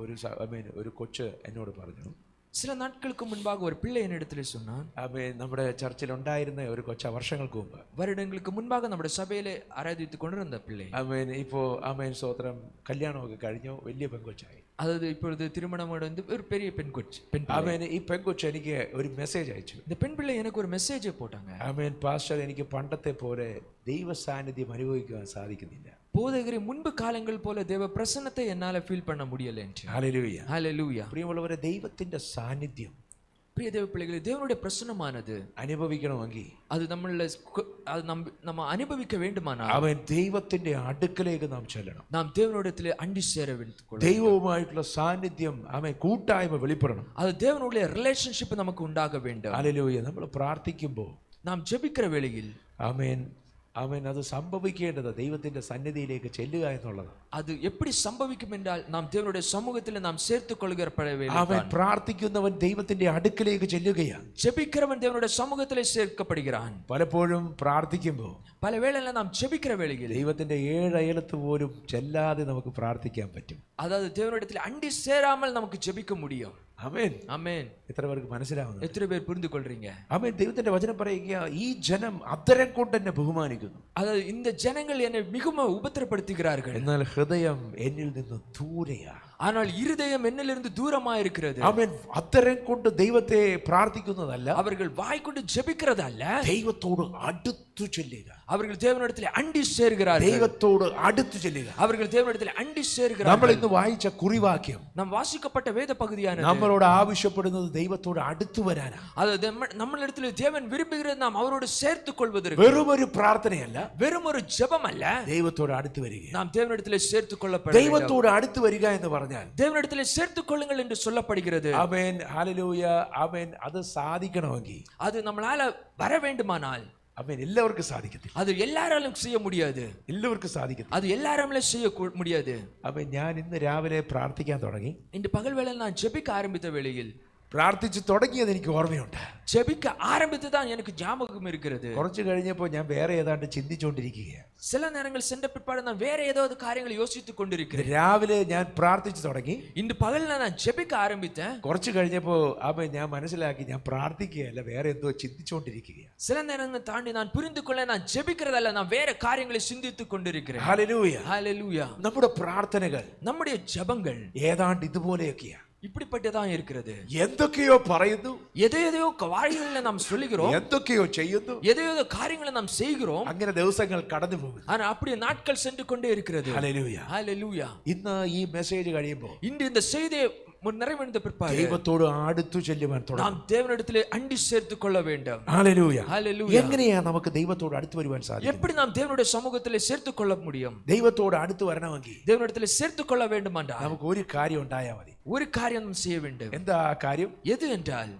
ഒരു കൊച്ച് എന്നോട് പറഞ്ഞു, சில நாட்களுக்கு முன்பாக ஒரு பிள்ளை என்னிடத்திலே சொன்னான். ആമേൻ നമ്മുടെ ചർച്ചിൽ ഉണ്ടായിരുന്ന ഒരു കൊച്ച വർഷങ്ങൾക്ക് മുമ്പ്, வருடங்களுக்கு முன்பாக நம்முடைய சபையிலே ஆராதித்துக் கொண்டிருந்த பிள்ளை. ആമേൻ ഇപ്പോ ആമേൻ സ്തോത്രം കല്യാണമൊക്കെ കഴിഞ്ഞു, വലിയ പെൺകൊച്ചായി. அதாவது இப்பொழுது திருமணம் அடைந்து ஒரு பெரிய பெண் பிள்ளை. ആമേൻ ഈ പെൺകൊച്ച് എനിക്ക് ഒരു മെസ്സേജ് അയച്ചു. இந்த பெண் பிள்ளை எனக்கு ஒரு மெசேஜ் போட்டாங்க. ആമേൻ പാസ്റ്റർ, എനിക്ക് പണ്ടത്തെ പോലെ ദൈവ സാന്നിധ്യം അനുഭവിക്കാൻ സാധിക്കുന്നില്ല. போதகரே, முன்பு காலங்கள் போல தேவ பிரசன்னத்தை என்னால ஃபீல் பண்ண முடியல என்று. ഹല്ലേലൂയ. ஹல்லேலூயா. പ്രിയമുള്ളവരെ, ദൈവത്തിന്റെ സാന്നിധ്യം பிரிய தேவ பிள்ளைகளே, தேவனுடைய பிரசன்னமானது അനുഭവിക്കണമെങ്കിൽ அது நம்ம அனுபவிக்க வேண்டுமானால் അവൻ ദൈവത്തിന്റെ അടുക്കലേക്ക് നാം ചെല്ലണം. நாம் தேவனிடத்திலே அண்டி சேர வேண்டும். ദൈവവുമായിട്ടുള്ള സാന്നിധ്യം അവൻ കൂട്ടായ്മ വെളിപ്പെടണം. அது தேவனுடைய ரிலேஷன்ஷிப் நமக்கு உண்டாக வேண்டும். ഹല്ലേലൂയ. നമ്മൾ പ്രാർത്ഥിക്കുമ്പോൾ நாம் ஜெபிக்கிற வேளையில் ആമേൻ ആമേൻ അത് സംഭവിക്കേണ്ടത് ദൈവത്തിന്റെ സന്നിധിയിലേക്ക് ചെല്ലുക എന്നുള്ളത്. அது எப்படி சம்பவிக்கும் என்றால் நாம் தேவனுடைய சமூகத்தில் நாம் சேர்த்துக் கொள்கிற അവൻ പ്രാർത്ഥിക്കുന്നവൻ ദൈവത്തിന്റെ അടുക്കലേക്ക് ചെല്ലുകയാണ്. ஜெபிக்கிறவன் தேவனுடைய சமூகத்திலே சேர்க்கப்படுகிறான். പലപ്പോഴും പ്രാർത്ഥിക്കുമ്പോൾ பல வேளையில நாம் ஜெபிக்கிற வேளையில் ദൈവത്തിന്റെ 7 അയലത്ത് പോലും ചെല്ലാതെ നമുക്ക് പ്രാർത്ഥിക്കാൻ പറ്റും. அதாவது தேவனிடத்தில் அண்டி சேராமல் நமக்கு ஜெபிக்க முடியும். ആമേൻ. ஆமென். എത്ര പേർക്ക് മനസ്സിലാവുന്നു? எத்தனை பேர் புரிந்து கொள்றீங்க? ആമേൻ. ദൈവത്തിന്റെ വചനം പറയുക, ഈ ജനം അത്തരം കൊണ്ട് എന്നെ ബഹുമാനിക്കുന്നു, அதாவது இந்த ஜனங்கள் என்னை மிகவும் உபத்திரப்படுத்துகிறார்கள், എന്നാൽ ഹൃദയം എന്നിൽ നിന്ന് ദൂരെയാ. ஆனால் இருதயம் என்னிலிருந்து தூரமா இருக்கிறது. ആമേൻ. അത്തരം കൊണ്ട് ദൈവത്തെ പ്രാർത്ഥിക്കുന്നതല്ല, அவர்கள் வாய் கொண்டு ஜெபிக்கிறது அல்ல, ദൈവത്തോട് അടുത്തു ചെല്ലുക. அவர்கள் தேவனிடத்தில் அண்டி சேர்கிறார்கள். ദൈവത്തോട് അടുത്തു ചെല്ലുക. அவர்கள் தேவனிடத்தில் அண்டி சேர்கிறார்கள். നമ്മൾ ഇന്ന് വായിച്ച കുറിവാക്യം நாம் வாசிக்கப்பட்ட வேத பகுதியானது നമ്മളോട് ആവശ്യപ്പെടുന്നത് ദൈവത്തോട് അടുത്തു വരാനാ. அது நம்மளிடத்தில் தேவன் விரும்புகிறது நாம் அவரோடு சேர்த்துக் கொள்வதற்கு. വെറും ഒരു പ്രാർത്ഥനയല്ല, வெறும் ஒரு ஜெபம் அல்ல, ദൈവത്തോട് അടുത്ത് വരിക. நாம் தேவனிடத்தில் சேர்த்துக் கொள்ளப்பட வேண்டும். ദൈവത്തോട് അടുത്ത് വരിക എന്ന് പറഞ്ഞാൽ தேவனிடத்தில் சேர்த்துக் கொள்ளுங்கள் என்று சொல்லப்படுகிறது. ആമേൻ. ഹല്ലേലൂയ. ആമേൻ. അത് സാധിക്കണമെങ്കിൽ, அது நம்மளால வர வேண்டுமானால், ആമേൻ, എല്ലാവർക്കും സാധിക്കത്തില്ല. அது எல்லாராலும் செய்ய முடியாது. എല്ലാവർക്കും സാധിക്കത്തില്ല. அது எல்லாராலும் செய்ய முடியாது. ആമേൻ. ഞാൻ ഇന്ന് രാവിലെ പ്രാർത്ഥിക്കാൻ തുടങ്ങി. இன்று பகல் வேளையில் நான் ஜெபிக்க ஆரம்பித்த வேளையில் പ്രാർത്ഥിച്ചു തുടങ്ങിയത് എനിക്ക് ഓർമ്മയുണ്ട്. ஜெபிக்க ஆரம்பித்து தான் எனக்கு ஞாபகம் இருக்கிறது. കുറച്ച് കഴിഞ്ഞപ്പോൾ ഞാൻ വേറെ ഏതാണ്ട് ചിന്തിച്ചുകൊണ്ടിരിക്കുകയാണ്. சில நேரங்கள் சென்ற பிற்பாடு நான் வேற ஏதாவது காரியங்களை யோசித்துக் கொண்டிருக்கிறேன். രാവിലെ ഞാൻ പ്രാർത്ഥിച്ചു തുടങ്ങി. இன்று பகல்ல நான் ஜெபிக்க ஆரம்பித்தேன். കുറച്ച് കഴിഞ്ഞപ്പോൾ ആമേൻ ഞാൻ മനസ്സിലാക്കി, ഞാൻ പ്രാർത്ഥിക്കുകയല്ല, വേറെ എന്തോ ചിന്തിച്ചുകൊണ്ടിരിക്കുകയാണ്. சில நேரங்கள் தாண்டி நான் புரிந்து கொள்ள, நான் ஜெபிக்கிறதல்ல, நான் வேற காரியங்களை சிந்தித்துக் கொண்டிருக்கிறேன். ഹല്ലേലൂയ. ஹல்லேலூயா. നമ്മുടെ പ്രാർത്ഥനകൾ நம்முடைய ஜெபங்கள் ഏതാണ്ട് ഇതുപോലെയൊക്കെയാണ്. இப்படிப்பட்டதான் இருக்கிறது. എന്തൊക്കെയോ പറയുന്നു, எதையோ காரியங்களை நாம் சொல்லுகிறோம், എന്തൊക്കെയോ ചെയ്യുന്നു, எதையோ காரியங்களை நாம் செய்கிறோம். അങ്ങനെ ദിവസങ്ങൾ കടന്നു പോകുന്നു. ஆனா அப்படியே நாட்கள் சென்று கொண்டே இருக்கிறது. ഹല്ലേലൂയ. ஹல்லேலூயா. ഇന്ന് ഈ മെസ്സേജ് കഴിയുമ്പോൾ இன்று இந்த செய்தியை நிறைவேறின பிற்பாடு ദൈവത്തോട് അടുത്തു ചെല്ലുവാൻ തുടങ്ങും. நாம் தேவனிடத்திலே அண்டி சேர்த்துக் கொள்ள வேண்டும். ഹല്ലേലൂയ. ஹல்லேலூயா. എങ്ങനെയാ നമുക്ക് ദൈവത്തോട് അടുത്ത് വരുവാൻ സാധിക്കും? எப்படி நாம் தேவனுடைய சமூகத்திலே சேர்த்துக் கொள்ள முடியும்? ദൈവത്തോട് അടുത്ത് വരണമെങ്കിൽ தேவனிடத்திலே சேர்த்துக் கொள்ள வேண்டுமென்றால் നമുക്ക് ഒരു കാര്യം ഉണ്ടായാൽ മതി. ஒரு காரியம் நாம் செய்ய வேண்டும். എന്താ ആ കാര്യം? எது என்றால்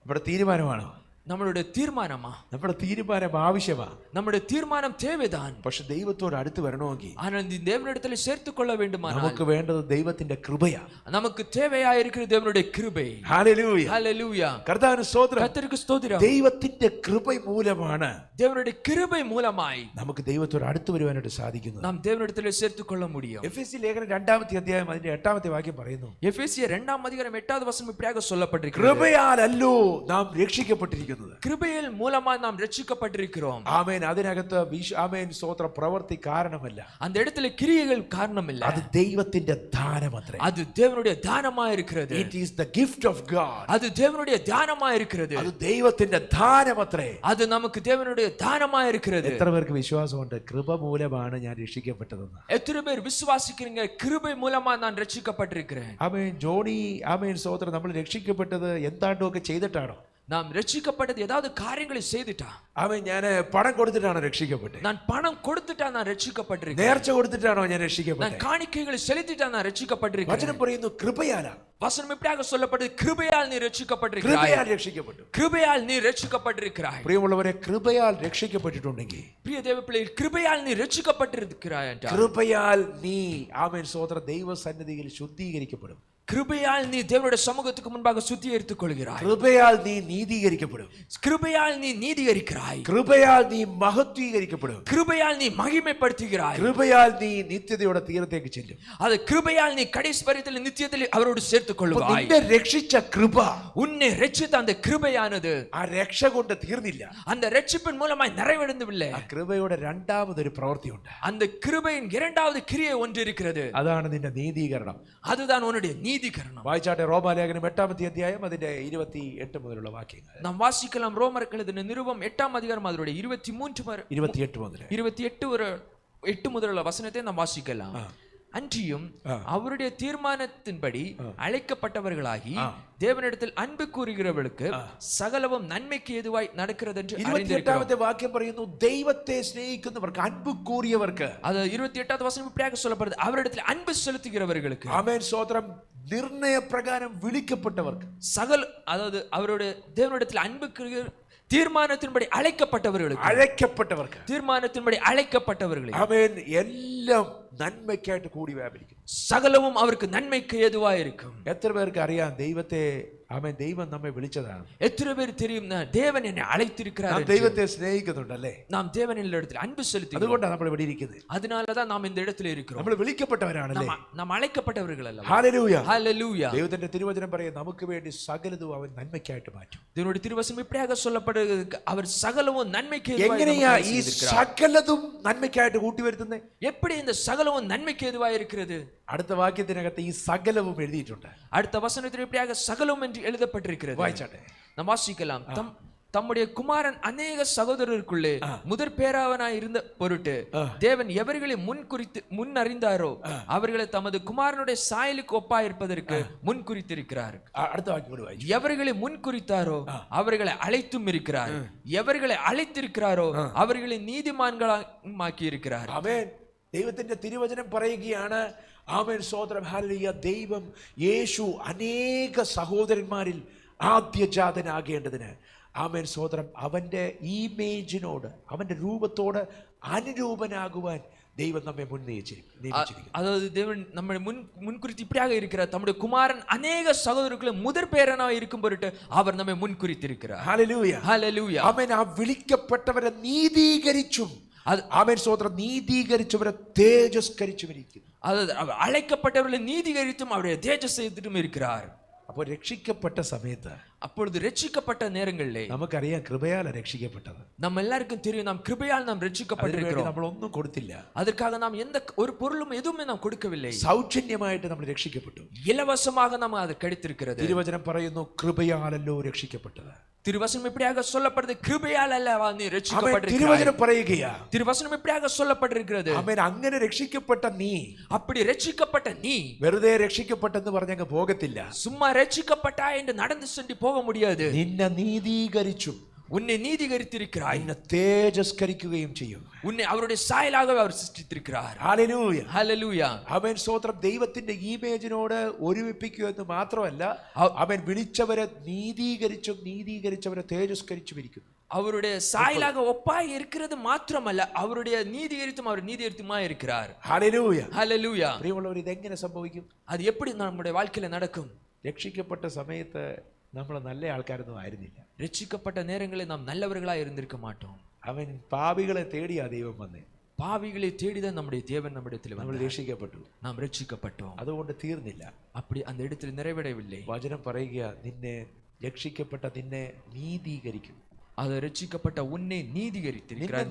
നമ്മുടെ തീരുമാനമാണോ? நம்மளுடைய தீர்மானமா? നമ്മുടെ തീരുമാനം ആവശ്യമാ. நம்முடைய தீர்மானம் தேவைதான். പക്ഷെ ദൈവത്തോട് അടുത്ത് വരണമെങ്കിൽ ஆனால் இந்த தேவனிடத்திலே சேர்த்துக் கொள்ள வேண்டுமானால் നമുക്ക് വേണ്ടത് ദൈവത്തിന്റെ കൃപയാ. நமக்கு தேவையா இருக்கிற தேவனுடைய கிருபை. ഹല്ലേലൂയ. ஹல்லேலூயா. കർത്താവിന് സ്തോത്രം. கர்த்தருக்கு ஸ்தோத்திரம். ദൈവത്തിന്റെ കൃപ മൂലമാണ് தேவனுடைய கிருபை மூலமாய் നമുക്ക് ദൈവത്തോട് അടുത്ത് വരുവാനായിട്ട് സാധിക്കുന്നത്. நாம் தேவனிடத்திலே சேர்த்துக் கொள்ள முடியும். എഫെസി ലേഖനം 2-ാമത്തെ അധ്യായം അതിന്റെ 8-ാമത്തെ വാക്യം പറയുന്നു, எபேசியர் 2-ஆம் அதிகாரம் 8வது வசனம் இப்படியாக சொல்லப்பட்டிருக்கிறது. കൃപയാലല്ലോ നാം രക്ഷിക്കപ്പെട്ടിരിക്കുന്നത്. கிருபையில் மூலமாய் நாம் ரட்சிக்கப்பட்டிருக்கிறோம். ആമേൻ. അതിനകത്ത് ആമേൻ സ്തോത്ര പ്രവൃത്തി കാരണമല്ല, அந்த இடத்துல கிரியைகள் காரணம் இல்ல, അത് ദൈവത്തിന്റെ ദാനമത്രേ. அது தேவனுடைய தானமா இருக்கிறது. It is the gift of God. அது தேவனுடைய தானமா இருக்கிறது. അത് ദൈവത്തിന്റെ ദാനമത്രേ. அது நமக்கு தேவனுடைய தானமா இருக்கிறது. എത്ര പേർക്ക് വിശ്വാസമുണ്ട് കൃപ മൂലമാണ് ഞാൻ രക്ഷിക്കപ്പെട്ടതെന്ന്? எத்தனை பேர் விசுவாசிக்கிறீங்க கிருபை மூலமா நான் ரட்சிக்கப்பட்டிருக்கிறேன்? ആമേൻ. ജോണി ആമേൻ സ്തോത്രം നമ്മൾ രക്ഷിക്കപ്പെട്ടത് എന്താണ്ടൊക്കെ ചെയ്തിട്ടാണോ? நாம் ரட்சிக்கப்பட்டது ஏதாவது காரியங்களை செய்துட்டா? ആമേൻ. ഞാൻ പണം കൊടുത്തിട്ടാണോ രക്ഷിക്കപ്പെട്ടത്? நான் பணம் கொடுத்துட்டா நான் ரட்சிக்கப்பட்டிருக்கிறேன். നേർച്ച കൊടുത്തിട്ടാണോ ഞാൻ நான் രക്ഷിക്കപ്പെട്ടത്? காணிக்கைகளை செலுத்திட்டா நான் ரட்சிக்கப்பட்டிருக்கிறேன். വചനം പറയുന്നു കൃപയാലാണ്. வசனம் இப்படியாக சொல்லப்படுது, கிருபையால் நீ രക്ഷിക്കപ്പെട്ടിരിக்கிறாய். കൃപയാൽ രക്ഷിക്കപ്പെട്ടു. கிருபையால் நீ രക്ഷിക്കപ്പെട്ടിരിக்கிறாய். പ്രിയമുള്ളവരെ, കൃപയാൽ രക്ഷിക്കപ്പെട്ടിട്ടുണ്ടെങ്കിൽ, പ്രിയ ദൈവപിള്ളയെ, கிருபையால் നീ രക്ഷിക്കപ്പെട്ടിരിக்கிறாய் என்றால், കൃപയാൽ നീ ആമേൻ സ്തോത്രം ദൈവസന്നിധിയിൽ ശുദ്ധീകരിക്കപ്പെടും. கிருபையால் நீ தேவனுடைய சமூகத்துக்கு முன்பாக சுத்திகரித்துக் கொள்கிறாய். കൃപയാൽ നീ നീതീകരിക്കപ്പെടും. கிருபையால் நீ நீதிகரிக்கிறாய். കൃപയാൽ നീ മഹത്വീകരിക്കപ്പെടും. கிருபையால் நீ மகிமைப்படுத்துகிறாய். കൃപയാൽ നീ നിത്യതയുടെ തീരത്തേക്ക് ചെല്ലും. அது கிருபையால் நீ கடைசி பரியத்தில் நித்தியத்தில் அவரோடு சேர்த்துக் கொள்வாய். നിന്നെ രക്ഷിച്ച കൃപ, உன்னை ரட்சித்த அந்த கிருபையானது ആ രക്ഷ കൊണ്ട് തീർന്നില്ല. அந்த ரட்சிப்பின் மூலமாய் நிறைவடைந்துவில்லை. ആ കൃപയുടെ രണ്ടാമതൊരു പ്രവൃത്തിയുണ്ട്. அந்த கிருபையின் இரண்டாவது கிரியை ஒன்று இருக்கிறது. അതാണ് നിന്റെ നീതീകരണം. அதுதான் உன்னுடைய நீதிகரணம். വായിച്ചാട്ടെ റോമാലേഖനം 8-ാമത്തെ അധ്യായം അതിന്റെ 28 മുതലുള്ള വാക്യങ്ങൾ. நாம் வாசிக்கலாம் ரோமர்கள் எழுதின நிருபம் 8ஆம் அதிகாரம் அதனுடைய 28 മുതൽ 28 முதலுள்ள வசனத்தை நாம் வாசிக்கலாம். அன்றியும் அவருடைய தீர்மானத்தின்படி அழைக்கப்பட்டவர்களாகி தேவனிடத்தில் அன்பு கூறுகிறவர்களுக்கு சகலவும் நன்மைக்கு ஏதுவாய் நடக்கிறது என்று அறிந்திருக்கிறோம். 28ാമത്തെ വാക്യം പറയുന്നു, ദൈവത്തെ സ്നേഹിക്കുന്നവർക്ക്, അൻപ് കൂറിയവർക്ക്. அது 28வது வசனம் இப்படியாக சொல்லப்படுது, அவரிடத்தில் அன்பு செலுத்துகிறவர்களுக்கு. ആമേൻ സ്തോത്രം. നിർണയപ്രകാരം വിളിക്കപ്പെട്ടവർക്ക്, சகல அதாவது அவருடைய தேவனிடத்தில் அன்பு தீர்மானத்தின்படி அழைக்கப்பட்டவர்களுக்கு, தீர்மானத்தின்படி அழைக்கப்பட்டவர்களுக்கு ആമേൻ എല്ലാം നന്മയ്ക്കായിട്ട് കൂടി വ്യാപരിക്കും. சகலவும் அவருக்கு நன்மைக்கு ஏதுவாய் இருக்கும். എത്ര പേർക്ക് അറിയാം ദൈവത്തെ, ആമേൻ ദൈവം നമ്മെ വിളിച്ചതാണ്. எத்தனை பேர் தெரியும் தேவன் என்னை அழைத்திருக்கிறார்? ദൈവത്തെ സ്നേഹിക്കുന്നുണ്ടല്ലേ? நாம் தேவனின் இடத்தில் அன்பு செலுத்துகிறோம். അതുകൊണ്ടാണ് നമ്മൾ ഇവിടെ ഇരിക്കുന്നത്. அதனாலதான் நாம் இந்த இடத்துல இருக்கிறோம். നമ്മൾ വിളിക്കപ്പെട്ടവരാണല്ലേ? நாம் அழைக்கப்பட்டவர்கள் அல்ல. ഹല്ലേലൂയ, ஹல்லேலூயா. ദൈവത്തിന്റെ തിരുവചനം പറയും, നമുക്ക് വേണ്ടി സകലതും അവൻ നന്മയ്ക്കായിട്ട് മാറ്റും. தேவனுடைய திருவசனம் இப்படியாக சொல்லப்படுகிறது, அவர் சகலவும் நன்மைக்கு ஏதுவாய் എങ്ങനെയാ நமக்கு ഈ செய்திருக்கிறார். സകലതും നന്മയ്ക്കായിട്ട് കൂട്ടിവരുത്തുന്നത്? எப்படி இந்த சகலவும் நன்மைக்கு ஏதுவாய் இருக்கிறது? അടുത്ത വാക്യത്തിനകത്ത് ഈ സകലവും എഴുതിയിട്ടുണ്ട്. அடுத்த வசனத்தில் இப்படியாக சகலம் என்று எழுதப்பட்டிருக்கிறது. വായിച്ചാട്ടെ. நாம் வாசிக்கலாம். தம்முடைய குமாரன் அநேக சகோதரருக்குள்ளே முதற் பேராவனாய் இருந்த பொருட்டு தேவன் எவர்களை முன் அறிந்தாரோ அவர்களை தமது குமாரனுடைய சாயலுக்கு ஒப்பாயிருப்பதற்கு முன் குறித்திருக்கிறார். അടുത്ത വാക്യം കൂടി വായിച്ചു. எவர்களை முன் குறித்தாரோ அவர்களை அழைத்தும் இருக்கிறார். எவர்களை அழைத்திருக்கிறாரோ அவர்களை நீதிமான்களாக்கி இருக்கிறார். ആമേൻ. ദൈവത്തിന്റെ തിരുവചനം പറയുകയാണ്, ആമേൻ സ്തോത്രം, ഹല്ലേലൂയ. ദൈവം യേശു അനേക സഹോദരന്മാരിൽ ആദ്യജാതനാകേണ്ടതിന്, ആമേൻ സ്തോത്രം, അവന്റെ ഇമേജിനോട്, അവന്റെ രൂപത്തോട് അനുരൂപനാകുവാൻ ദൈവം നമ്മെ നിയമിച്ചിരിക്കുന്നു. அதாவது தேவன் நம்மை முன்குறித்து இப்படியாக இருக்கிறார். தம்முடைய குமாரன் அநேக சகோதரர்களை முதற் பேரனாய் இருக்கும் பொருட்டு அவர் நம்மை முன்குறித்திருக்கிறார். Hallelujah, hallelujah. ആമേൻ. ആ വിളിക്കപ്പെട്ടവരെ നീതീകരിച്ചും, ആമേൻ സ്തോത്രം, നീതീകരിച്ചവരെ തേജസ്കരിച്ചുമിരിക്കുന്നു. அதாவது அழைக்கப்பட்டவர்களை நீதிகரித்தும் அவருடைய தேஜஸ் செய்தும் இருக்கிறார். അപ്പോൾ രക്ഷിക്കപ്പെട്ട സമയത്ത്, அப்பொழுது ரட்சிக்கப்பட்ட நேரங்களிலே നമുക്കറിയാം കൃപയാൽ രക്ഷിക്കപ്പെട്ടത്. நம்ம எல்லாருக்கும் தெரியும், நாம் கிருபையால் நாம் ரட்சிக்கப்பட்டிருக்கிறோம். നമ്മൾ ഒന്നും കൊടുത്തില്ല. அதற்காக நாம் எந்த ஒரு பொருளும் எதுவுமே நாம் கொடுக்கவில்லை. സൗജന്യമായിട്ട് നമ്മൾ രക്ഷിക്കപ്പെട്ടു. இலவசமாக நாம் அது கிடைத்திருக்கிறது. തിരുവചനം പറയുന്നു, കൃപയാലല്ലോ രക്ഷിക്കപ്പെട്ടത്. திருவசனம் இப்படியாக சொல்லப்படுது, கிருபையால் அல்லவா நீ ரட்சிக்கப்பட்டிருக்கிறாய். തിരുവചനം പറയുകയാ, திருவசனம் இப்படியாக சொல்லப்பட்டிருக்கிறது. ആമേൻ. അങ്ങനെ രക്ഷിക്കപ്പെട്ട നീ, அப்படி ரட்சிக்கப்பட்ட நீ വെറുതെ രക്ഷിക്കപ്പെട്ടെന്ന് പറഞ്ഞങ്ങ് പോകത്തില്ല. சும்மா ரட்சிக்கப்பட்டா என்று நடந்து சென்று போக முடியாது. നിന്നെ നീതീകരിച്ചും உன்னை நீதிகரித்திருக்கிறாய். നിന്നെ തേജസ്കരിക്കുകയും ചെയ്യും. உன்னை அவருடைய சாயலாகவே அவர் சிருஷ்டித்திருக்கிறார். Hallelujah, hallelujah. അവൻ സ്തോത്രം, ദൈവത്തിന്റെ ഇമേജിനോട് ഒരുമിപ്പിക്കുക എന്ന് മാത്രമല്ല, അവൻ വിളിച്ചവരെ നീതീകരിച്ചവരെ തേജസ്കരിച്ചും ഇരിക്കുന്നു. அவருடைய சாயலாக ஒப்பாய் இருக்கிறது மாத்திரமல்ல, அவருடைய நீதிகரித்தும் அவர் நீதிகரித்துமா இருக்கிறார். ഹല്ലേലൂയ, ஹல்லேலூய. പ്രിയമുള്ളവർ, ഇതെങ്ങനെ സംഭവിക്കും? அது எப்படி நம்முடைய வாழ்க்கையில நடக்கும்? രക്ഷിക്കപ്പെട്ട സമയത്ത് നമ്മൾ നല്ല ആൾക്കാരൊന്നും ആയിരുന്നില്ല. ரட்சிக்கப்பட்ட நேரங்களில் நாம் நல்லவர்களாய் இருந்திருக்க மாட்டோம். അവൻ പാപികളെ തേടിയാ ദൈവം വന്നേ. பாவிகளை தேடிதான் நம்முடைய தேவன் நம்மிடத்தில் നമ്മൾ வந்தார். രക്ഷിക്കപ്പെട്ടു. நாம் ரட்சிக்கப்பட்டோம். അതുകൊണ്ട് തീർന്നില്ല. அப்படி அந்த இடத்தில் நிறைவடையவில்லை. വചനം പറയുക, നിന്നെ രക്ഷിക്കപ്പെട്ട നിന്നെ നീതീകരിക്കും. அது ரட்சிக்கப்பட்ட உன்னை நீதிகரித்திருக்கிறார்.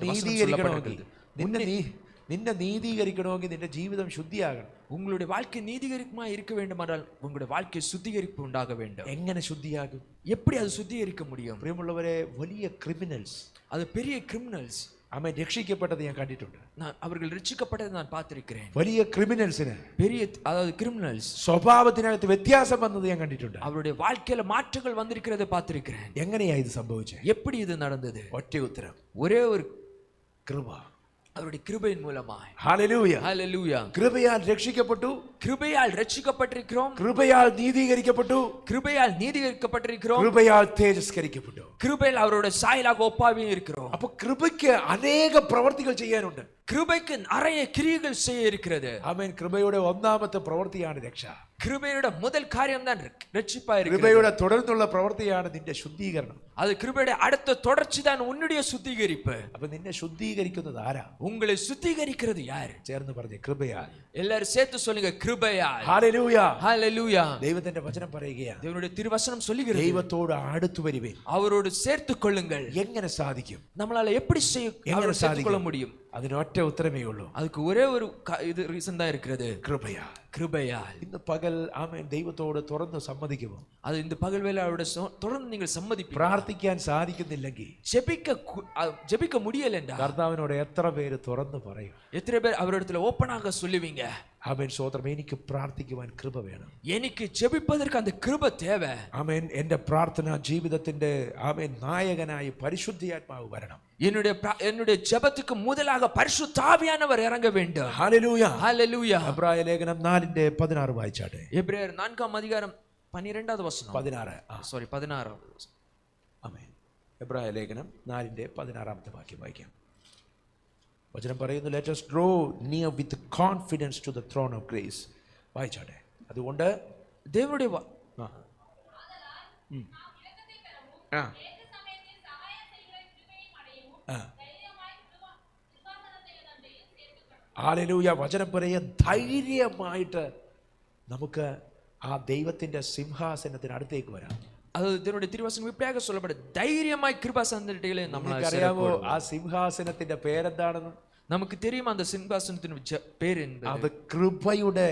നിന്നെ നീതീകരിക്കണമെങ്കിൽ നിന്റെ ജീവിതം ശുദ്ധിയാകണം. உங்களுடைய வாழ்க்கை நீதிகரிக்குமா இருக்க வேண்டுமென்றால் உங்களுடைய வாழ்க்கை சுத்திகரிப்பு உண்டாக வேண்டும். എങ്ങനെ ശുദ്ധിയാകും? எப்படி அது சுத்திகரிக்க முடியும்? പ്രിയമുള്ളവരെ, വലിയ ക്രിമിനൽസ്, அது பெரிய கிரிமினல்ஸ், അവൻ രക്ഷിക്കപ്പെട്ടത് ഞാൻ കണ്ടിട്ടുണ്ട്. அவர்கள் ரட்சிக்கப்பட்டதை நான் பார்த்திருக்கிறேன். വലിയ ക്രിമിനൽസിന്, பெரிய அதாவது கிரிமினல்ஸ், സ്വഭാവത്തിനകത്ത് വ്യത്യാസം വന്നത് ഞാൻ കണ്ടിട്ടുണ്ട്. அவருடைய வாழ்க்கையில மாற்றங்கள் வந்திருக்கிறதை பார்த்திருக்கிறேன். എങ്ങനെയാ ഇത് സംഭവിച്ചത്? எப்படி இது நடந்தது? ഒറ്റ ഉത്തരം, ஒரே ஒரு കൃപ. அவருடைய கிருபையின் மூலமாய். ഹല്ലേലൂയ. ஹalleluya. കൃപയാൽ രക്ഷിക്കപ്പെട്ടു, கிருபையால் ரட்சிக்கப்பட்டிருக்கிறோம், കൃപയാൽ നീതീകരിക്കപ്പെട്ടു, கிருபையால் நீதிகரிக்கப்பட்டிருக்கிறோம், കൃപയാൽ തേജസ്കരിക്കപ്പെട്ടു. கிருபையில் அவரோட சாயலாக ஒப்பாவியும் இருக்கிறோம். അപ്പൊ കൃപയ്ക്ക് അനേക പ്രവർത്തികൾ ചെയ്യാനുണ്ട്. கிருபைக்கு நிறைய கிரியைகள் செய்ய இருக்கிறது. ആമേൻ. കൃപയുടെ ഒന്നാമത്തെ പ്രവൃത്തിയാണ് രക്ഷ. கிருபையோட முதல் காரியம் தான் ரட்சிப்பா இருக்கிறது. കൃപയുടെ തുടർന്നുള്ള പ്രവൃത്തിയാണ് നിന്റെ ശുദ്ധീകരണം. அது கிருபையோட அடுத்த தொடர்ச்சி தான் உன்னுடைய சுத்திகரிப்பு. അപ്പൊ നിന്നെ ശുദ്ധീകരിക്കുന്നത് ആരാ? உங்களை சுத்திகரிக்கிறது யார்? ചേർന്ന് പറഞ്ഞേ, കൃപയാൽ. எல்லாரும் சேர்த்து சொல்லுங்க, கிருபையால். ഹല്ലേലൂയ. ஹalleluya. ദൈവത്തിന്റെ വചനം പറയുകയാണ്, தேவனுடைய திருவசனம் சொல்லுகிறது, ദൈവത്തോട് അടുത്തു വരുവേ. அவரோடு சேர்த்து கொள்ளுங்கள். എങ്ങനെ സാധിക്കും? நம்மளால எப்படி அவரோட சேர்த்து கொள்ள முடியும்? അതിനൊറ്റ ഉത്തരമേ ഉള്ളൂ. அதுக்கு ஒரே ஒரு இது ரீசன் தான் இருக்கிறது, കൃപയാൽ. கிருபையால். ഇന്ന് പകൽ ആമേൻ ദൈവത്തോട് തുറന്ന് സമ്മതിക്കുമോ? அது இந்த பகல் வேளை அவரோட தொடர்ந்து நீங்கள் சம்மதிப்பீங்க. പ്രാർത്ഥിക്കാൻ സാധിക്കുന്നില്ലെങ്കിൽ ஜெபிக்க முடியலண்டா കർത്താവിനോട് എത്ര പേര് തുറന്ന് പറയും? எத்தனை பேர் அவரிடத்துல ஓப்பனாக சொல்லுவீங்க, ആമേൻ. സ്തോത്രം. എനിക്ക് പ്രാർത്ഥിക്കുവാൻ കൃപ വേണം. எனக்கு ஜெபிப்பதற்கு அந்த கிருபை தேவை. ആമേൻ. എന്റെ പ്രാർത്ഥനാ ജീവിതത്തിന്റെ ആമേൻ നായകനായി പരിശുദ്ധാത്മാവ് വരണം. என்னுடைய ஜெபத்துக்கு முதலாக பரிசுத்த ஆவியானவர் இறங்க வேண்டும். ഹല്ലേലൂയ. ஹalleluya. എബ്രായ ലേഖനം 4:16 വായിച്ചാട്ടെ. எபிரேயர் 4:12 വചനം. 16. ആമേൻ. എബ്രായ ലേഖനം 4:16 വാക്യം വായിക്കാം. വചനം പറയുന്നു, let us draw near with confidence to the throne of grace. വായിച്ചാട്ടെ. അതുകൊണ്ട് தேவனுடைய ഹല്ലേലൂയ. വചനം പറയുക, ധൈര്യമായിട്ട് നമുക്ക് ആ ദൈവത്തിന്റെ സിംഹാസനത്തിന് അടുത്തേക്ക് വരാം. அது தேவனுடைய திருவசனம் இப்படியாக சொல்லப்படுது, தைரியமாய் கிருபாசனத்திலே நம்மளால അറിയാമോ ആ സിംഹാസനത്തിന്റെ പേരെന്താണെന്ന്? நமக்கு தெரியுமா அந்த சிங்காசனத்தின் பேர் என்ன? അത് കൃപയുടെ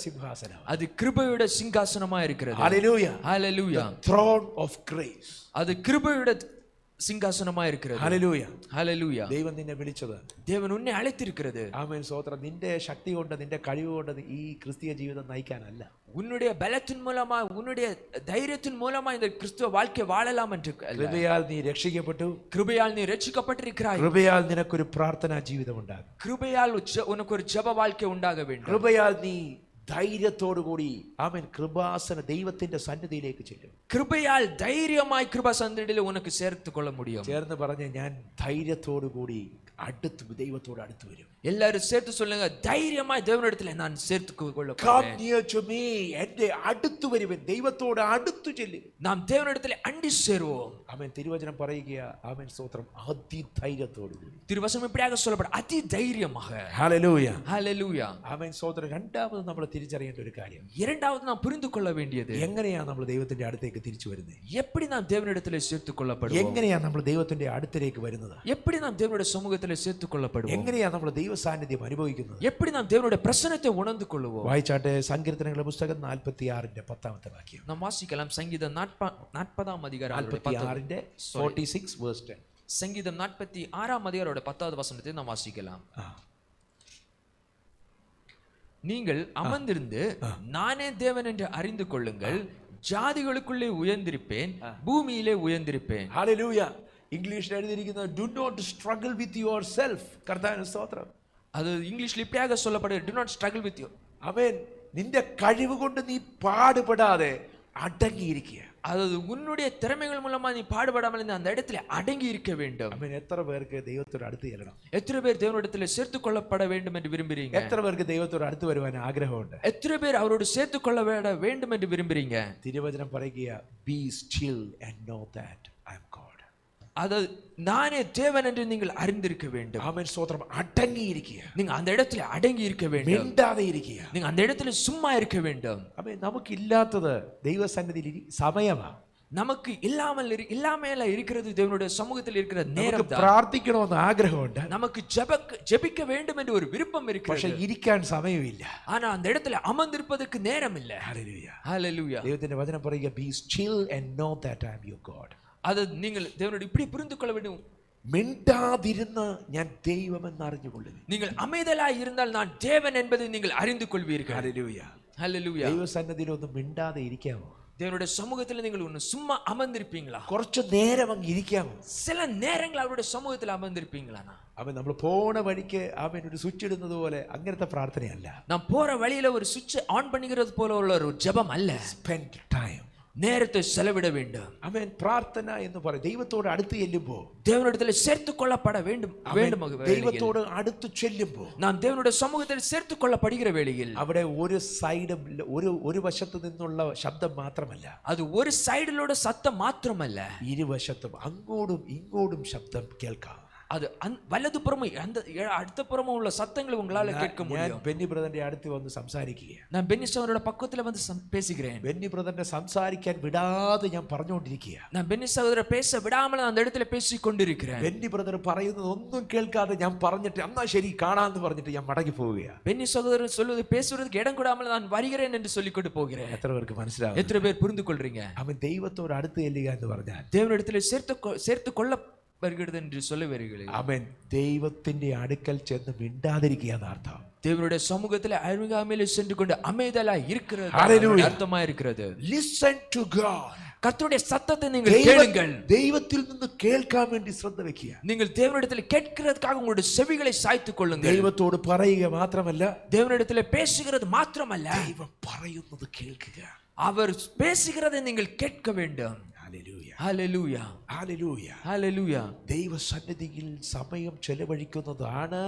സിംഹാസനം. அது கிருபையோட சிங்காசனமா இருக்கிறது. Hallelujah. Hallelujah. throne of grace. அது கிருபையோட சிங்காசனமா இருக்கிறது. ഹല്ലേലൂയ. ஹalleluya. ദൈവം നിന്നെ വിളിച്ചത്, தேவன் உன்னை அழைத்திருக்கிறது. ആമേൻ. സ്തോത്രം. നിന്റെ ശക്തി കൊണ്ട്, നിന്റെ കഴിവ് കൊണ്ട് ഈ ക്രിസ്തീയ ജീവിതം നയിക്കാനല്ല. உன்னுடைய பலத்தின் மூலமா, உன்னுடைய தைரியத்தின் மூலமா இந்த கிறிஸ்துவ வாழ்க்கை வாழலாம் என்று. കൃപയാൽ നീ രക്ഷിക്കപ്പെട്ടു. கிருபையால் நீ ரட்சிக்கப்பட்டிருக்கிறாய். കൃപയാൽ നിനക്കൊരു പ്രാർത്ഥനാ ജീവിതം ഉണ്ടാകും. கிருபையால் உனக்கு ஒரு ஜெப வாழ்க்கை உண்டாக வேண்டும். കൃപയാൽ നീ ധൈര്യത്തോടു കൂടി ആമേൻ കൃപാസന ദൈവത്തിന്റെ സന്നിധിയിലേക്ക് ചെല്ലും. கிருபையால் தைரியமாய் கிருபாசனத்திலே உனக்கு சேர்த்து கொள்ள முடியும். ചേർന്ന് പറഞ്ഞ, ഞാൻ ധൈര്യത്തോടു കൂടി ദൈവത്തോട് അടുത്ത് വരും. எல்லாரும் சேர்த்து சொல்லுங்க, தைரியமாய் தேவனிடத்திலே நான் சேர்த்து கொள்ள Come போறேன். near to me. എന്റെ അടുത്ത് വരുവൻ. ദൈവത്തോട് അടുത്ത് ചെല്ലും. நாம் தேவனிடத்திலே அண்டி சேருவோம். ആമേൻ. തിരുവചനം പറയുക, ആമേൻ. സ്തോത്രം. അതിധൈര്യത്തോടു കൂടി. திருவசனம் இப்படியாக சொல்லப்படும், அதி தைரியமாக. ഹല്ലേലൂയ. ஹalleluya. ആമേൻ. സ്തോത്രം. രണ്ടാമത് നമ്മൾ തിരിച്ചറിയേണ്ട ഒരു കാര്യം, இரண்டாவது நாம் புரிந்து கொள்ள வேண்டியது, എങ്ങനെയാണ് നമ്മൾ ദൈവത്തിന്റെ അടുത്തേക്ക് തിരിച്ചു വരുന്നത്? எப்படி நாம் தேவனிடத்திலே சேர்த்து கொள்ளப்படுவோம்? എങ്ങനെയാണ് നമ്മൾ ദൈവത്തിന്റെ അടുത്തേക്ക് വരുന്നത്? எப்படி நாம் தேவனுடைய சமூகத்திலே சேர்த்து கொள்ளப்படுவோம்? എങ്ങനെയാണ് നമ്മൾ ദൈവ സാന്നിധ്യം അനുഭവിക്കുന്നത്? எப்படி நாம் தேவனுடைய பிரசன்னத்தை உணர்ந்து கொள்வோம்? വായിച്ചാട്ടെ. സങ്കീർത്തനങ്ങളുടെ പുസ്തകം 46:10 വാക്യം. நாம் வாசிக்கலாம். சங்கீதம் 40 அதிகாரம் 46 verse 10. சங்கீதம் 46 10வது வசனத்தை நாம் வாசிக்கலாம். நீங்கள் அமர்ந்திருந்து நானே தேவன் என்று அறிந்து கொள்ளுங்கள், ஜாதிகளுக்குள்ளே உயர்ந்திருப்பேன், பூமியிலே உயர்ந்திருப்பேன். ഹല്ലേലൂയ. ഇംഗ്ലീഷിൽ എഴുതിയിരിക്കുന്നത്, do not struggle with yourself. കർത്താവിന് സ്തോത്രം. அது இங்கிலீஷ்ல இப்படியாக சொல்லப்படுது, do not struggle with you. ആമേൻ. നിന്റെ കഴിവ് കൊണ്ട് നീ പാടുപെടാതെ അടങ്ങിയിരിക്കുക. அதாவது உன்னுடைய திறமைகள் மூலமா நீ பாடுபடாமல் அந்த இடத்துல அடங்கி இருக்க வேண்டும். ആമേൻ. എത്ര പേർക്ക് ദൈവത്തോട് അടുത്ത് ചെല്ലണം? எத்தனை பேர் தேவனிடத்தில் சேர்த்து கொள்ளப்பட வேண்டும் என்று விரும்புறீங்க? എത്ര പേർക്ക് ദൈവത്തോട് അടുത്ത് വരുവാൻ ആഗ്രഹമുണ്ട്? எத்தனை பேர் அவரோடு சேர்த்து கொள்ள வேண்டும் என்று விரும்புறீங்க? തിരുവചനം പറയുക, be still and know that I am God. அது நானே தேவன் என்று நீங்கள் அறிந்திருக்க வேண்டும். ஆமென். ஸ்தோத்திரம். அடங்கிയിരിക്കുക. நீங்க அந்த இடத்துல அடங்கி இருக்க வேண்டும். മിണ്ടാതെ ഇരിക്കുക. நீங்க அந்த இடத்துல சும்மா இருக்க வேண்டும். ആമേൻ. നമുക്ക് ഇല്ലാത്തത് ദൈവസന്നിധിയിൽ സമയമാണ്. நமக்கு இல்லாமல இருக்கிறது தேவனுடைய சமூகத்தில் இருக்கிற நேரம் தான். പ്രാർത്ഥിക്കണമെന്ന് ആഗ്രഹമുണ്ട്. நமக்கு ஜெபிக்க வேண்டும் என்று ஒரு விருப்பம் இருக்கிறது. പക്ഷേ ഇരിക്കാൻ സമയമില്ല. ஆனா அந்த இடத்துல அமர்ந்திருப்பதற்கு நேரம் இல்ல. ഹല്ലേലൂയ. ஹalleluya. ദൈവത്തിന്റെ വചനം പറയുക, be still and know that I am your God. அது நீங்கள் தேவனோடு இப்படி புரிந்து கொள்ள வேண்டும். മിണ്ടാതിരുന്ന് ഞാൻ ദൈവമെന്ന് അറിഞ്ഞുകൊള്ളുന്നു. நீங்கள் அமைதலாய் இருந்தால் நான் தேவன் என்பதை நீங்கள் அறிந்து கொள்வீர்கள். ഹല്ലേലൂയ. ஹalleluya. ദൈവസന്നിധിയിൽ ഒന്ന് മിണ്ടാതെ ഇരിക്കാമോ? தேவனுடைய சமூகத்துல நீங்கள் ஒண்ணு சும்மா அமர்ந்திருப்பீங்களா? കുറച്ചു നേരം അങ്ങ് ഇരിക്കാമോ? சில நேரங்கள் அவருடைய சமூகத்துல அமர்ந்திருப்பீங்களா? അവൻ നമ്മൾ പോണ വഴിക്ക് അവൻ ഒരു സ്വിച്ച് ഇടുന്നത് പോലെ അങ്ങനത്തെ പ്രാർത്ഥനയല്ല. நாம் போற வழியில ஒரு சுவிட்ச் ஆன் பண்ணிக்கிறது போல உள்ள ஒரு ஜெபம் அல்ல. Spend time. நேரத்தை செலவிட வேண்டும். അവൻ പ്രാർത്ഥന എന്ന് പറയും ദൈവത്തോട് അടുത്ത് ചെല്ലുമ്പോൾ, தேவனிடத்தில் சேர்த்து கொள்ளப்பட வேண்டும். ദൈവത്തോട് അടുത്ത് ചെല്ലുമ്പോൾ நாம் தேவனுடைய சமூகத்தில் சேர்த்து கொள்ளப்படுகிற வேளையில் അവിടെ ഒരു സൈഡ് ഒരു വശത്ത് നിന്നുള്ള ശബ്ദം മാത്രമല്ല, அது ஒரு சைடிலோட சத்தம் மாத்திரமல்ல, ഇരുവശത്തും അങ്ങോട്ടും ഇങ്ങോട്ടും ശബ്ദം കേൾക്കാം. அது வலது புறமும் அந்த அடுத்த புறமும் உள்ள சத்தங்களை உங்களால கேட்க ഞാൻ முடியும். ബെന്നി ബ്രദറിന്റെ അടുത്ത് വന്ന് സംസാരിക്കുക. நான் பென்னி சகோதரரோட பக்கத்துல வந்து பேசுகிறேன். ബെന്നി ബ്രദറിനെ സംസാരിക്കാൻ വിടാതെ ഞാൻ പറഞ്ഞുകൊണ്ടിരിക്കുക. நான் பென்னி சகோதரர் பேச விடாமல் அந்த இடத்துல பேசிக் கொண்டிருக்கிறேன். ബെന്നി ബ്രദർ പറയുന്നത് ഒന്നും കേൾക്കാതെ ഞാൻ പറഞ്ഞിട്ട് എന്നാ ശരി കാണാന്ന് പറഞ്ഞിട്ട് ഞാൻ മടങ്ങി പോവുകയാണ്. பென்னி சகோதரர் சொல்வது பேசுவதற்கு இடம் கொடாமல் நான் வருகிறேன் என்று சொல்லிக் கொண்டு போகிறேன். എത്ര പേർക്ക് മനസ്സിലാവും? எத்தனை பேர் புரிந்து கொள்றீங்க? അവൻ ദൈവത്തോട് അടുത്ത് ചെല്ലുക എന്ന് പറഞ്ഞാൽ தேவனிடத்தில் சேர்த்து கொள்ள வருகிறது என்று சொல்ல வருகிறேன். അവൻ ദൈവത്തിന്റെ അടുക്കൽ ചെന്ന് മിണ്ടാതിരിക്കുക എന്നർത്ഥം. தேவனுடைய சமூகத்தில் அருகாமையிலே சென்று கொண்டு அமைதலாய் இருக்கிறது அர்த்தமா இருக்கிறது. Listen to God. கர்த்தருடைய சத்தத்தை நீங்கள் கேளுங்கள். ദൈവത്തിൽ നിന്ന് കേൾക്കാൻ വേണ്ടി ശ്രദ്ധ വെക്കുക. நீங்கள் தேவனிடத்தில் கேட்கிறதுக்காக உங்களுடைய செவிகளை சாய்த்துக் கொள்ளுங்கள். ദൈവത്തോട് പറയുക മാത്രമല്ല, தேவனிடத்தில் பேசுகிறது மாத்திரமல்ல, ദൈവം പറയുന്നത് കേൾക്കുക. அவர் பேசுகிறதை நீங்கள் கேட்க வேண்டும். Hallelujah, hallelujah, hallelujah, hallelujah. ദൈവസന്നിധിയിൽ സമയം ചെലവഴിക്കുന്നതാണ്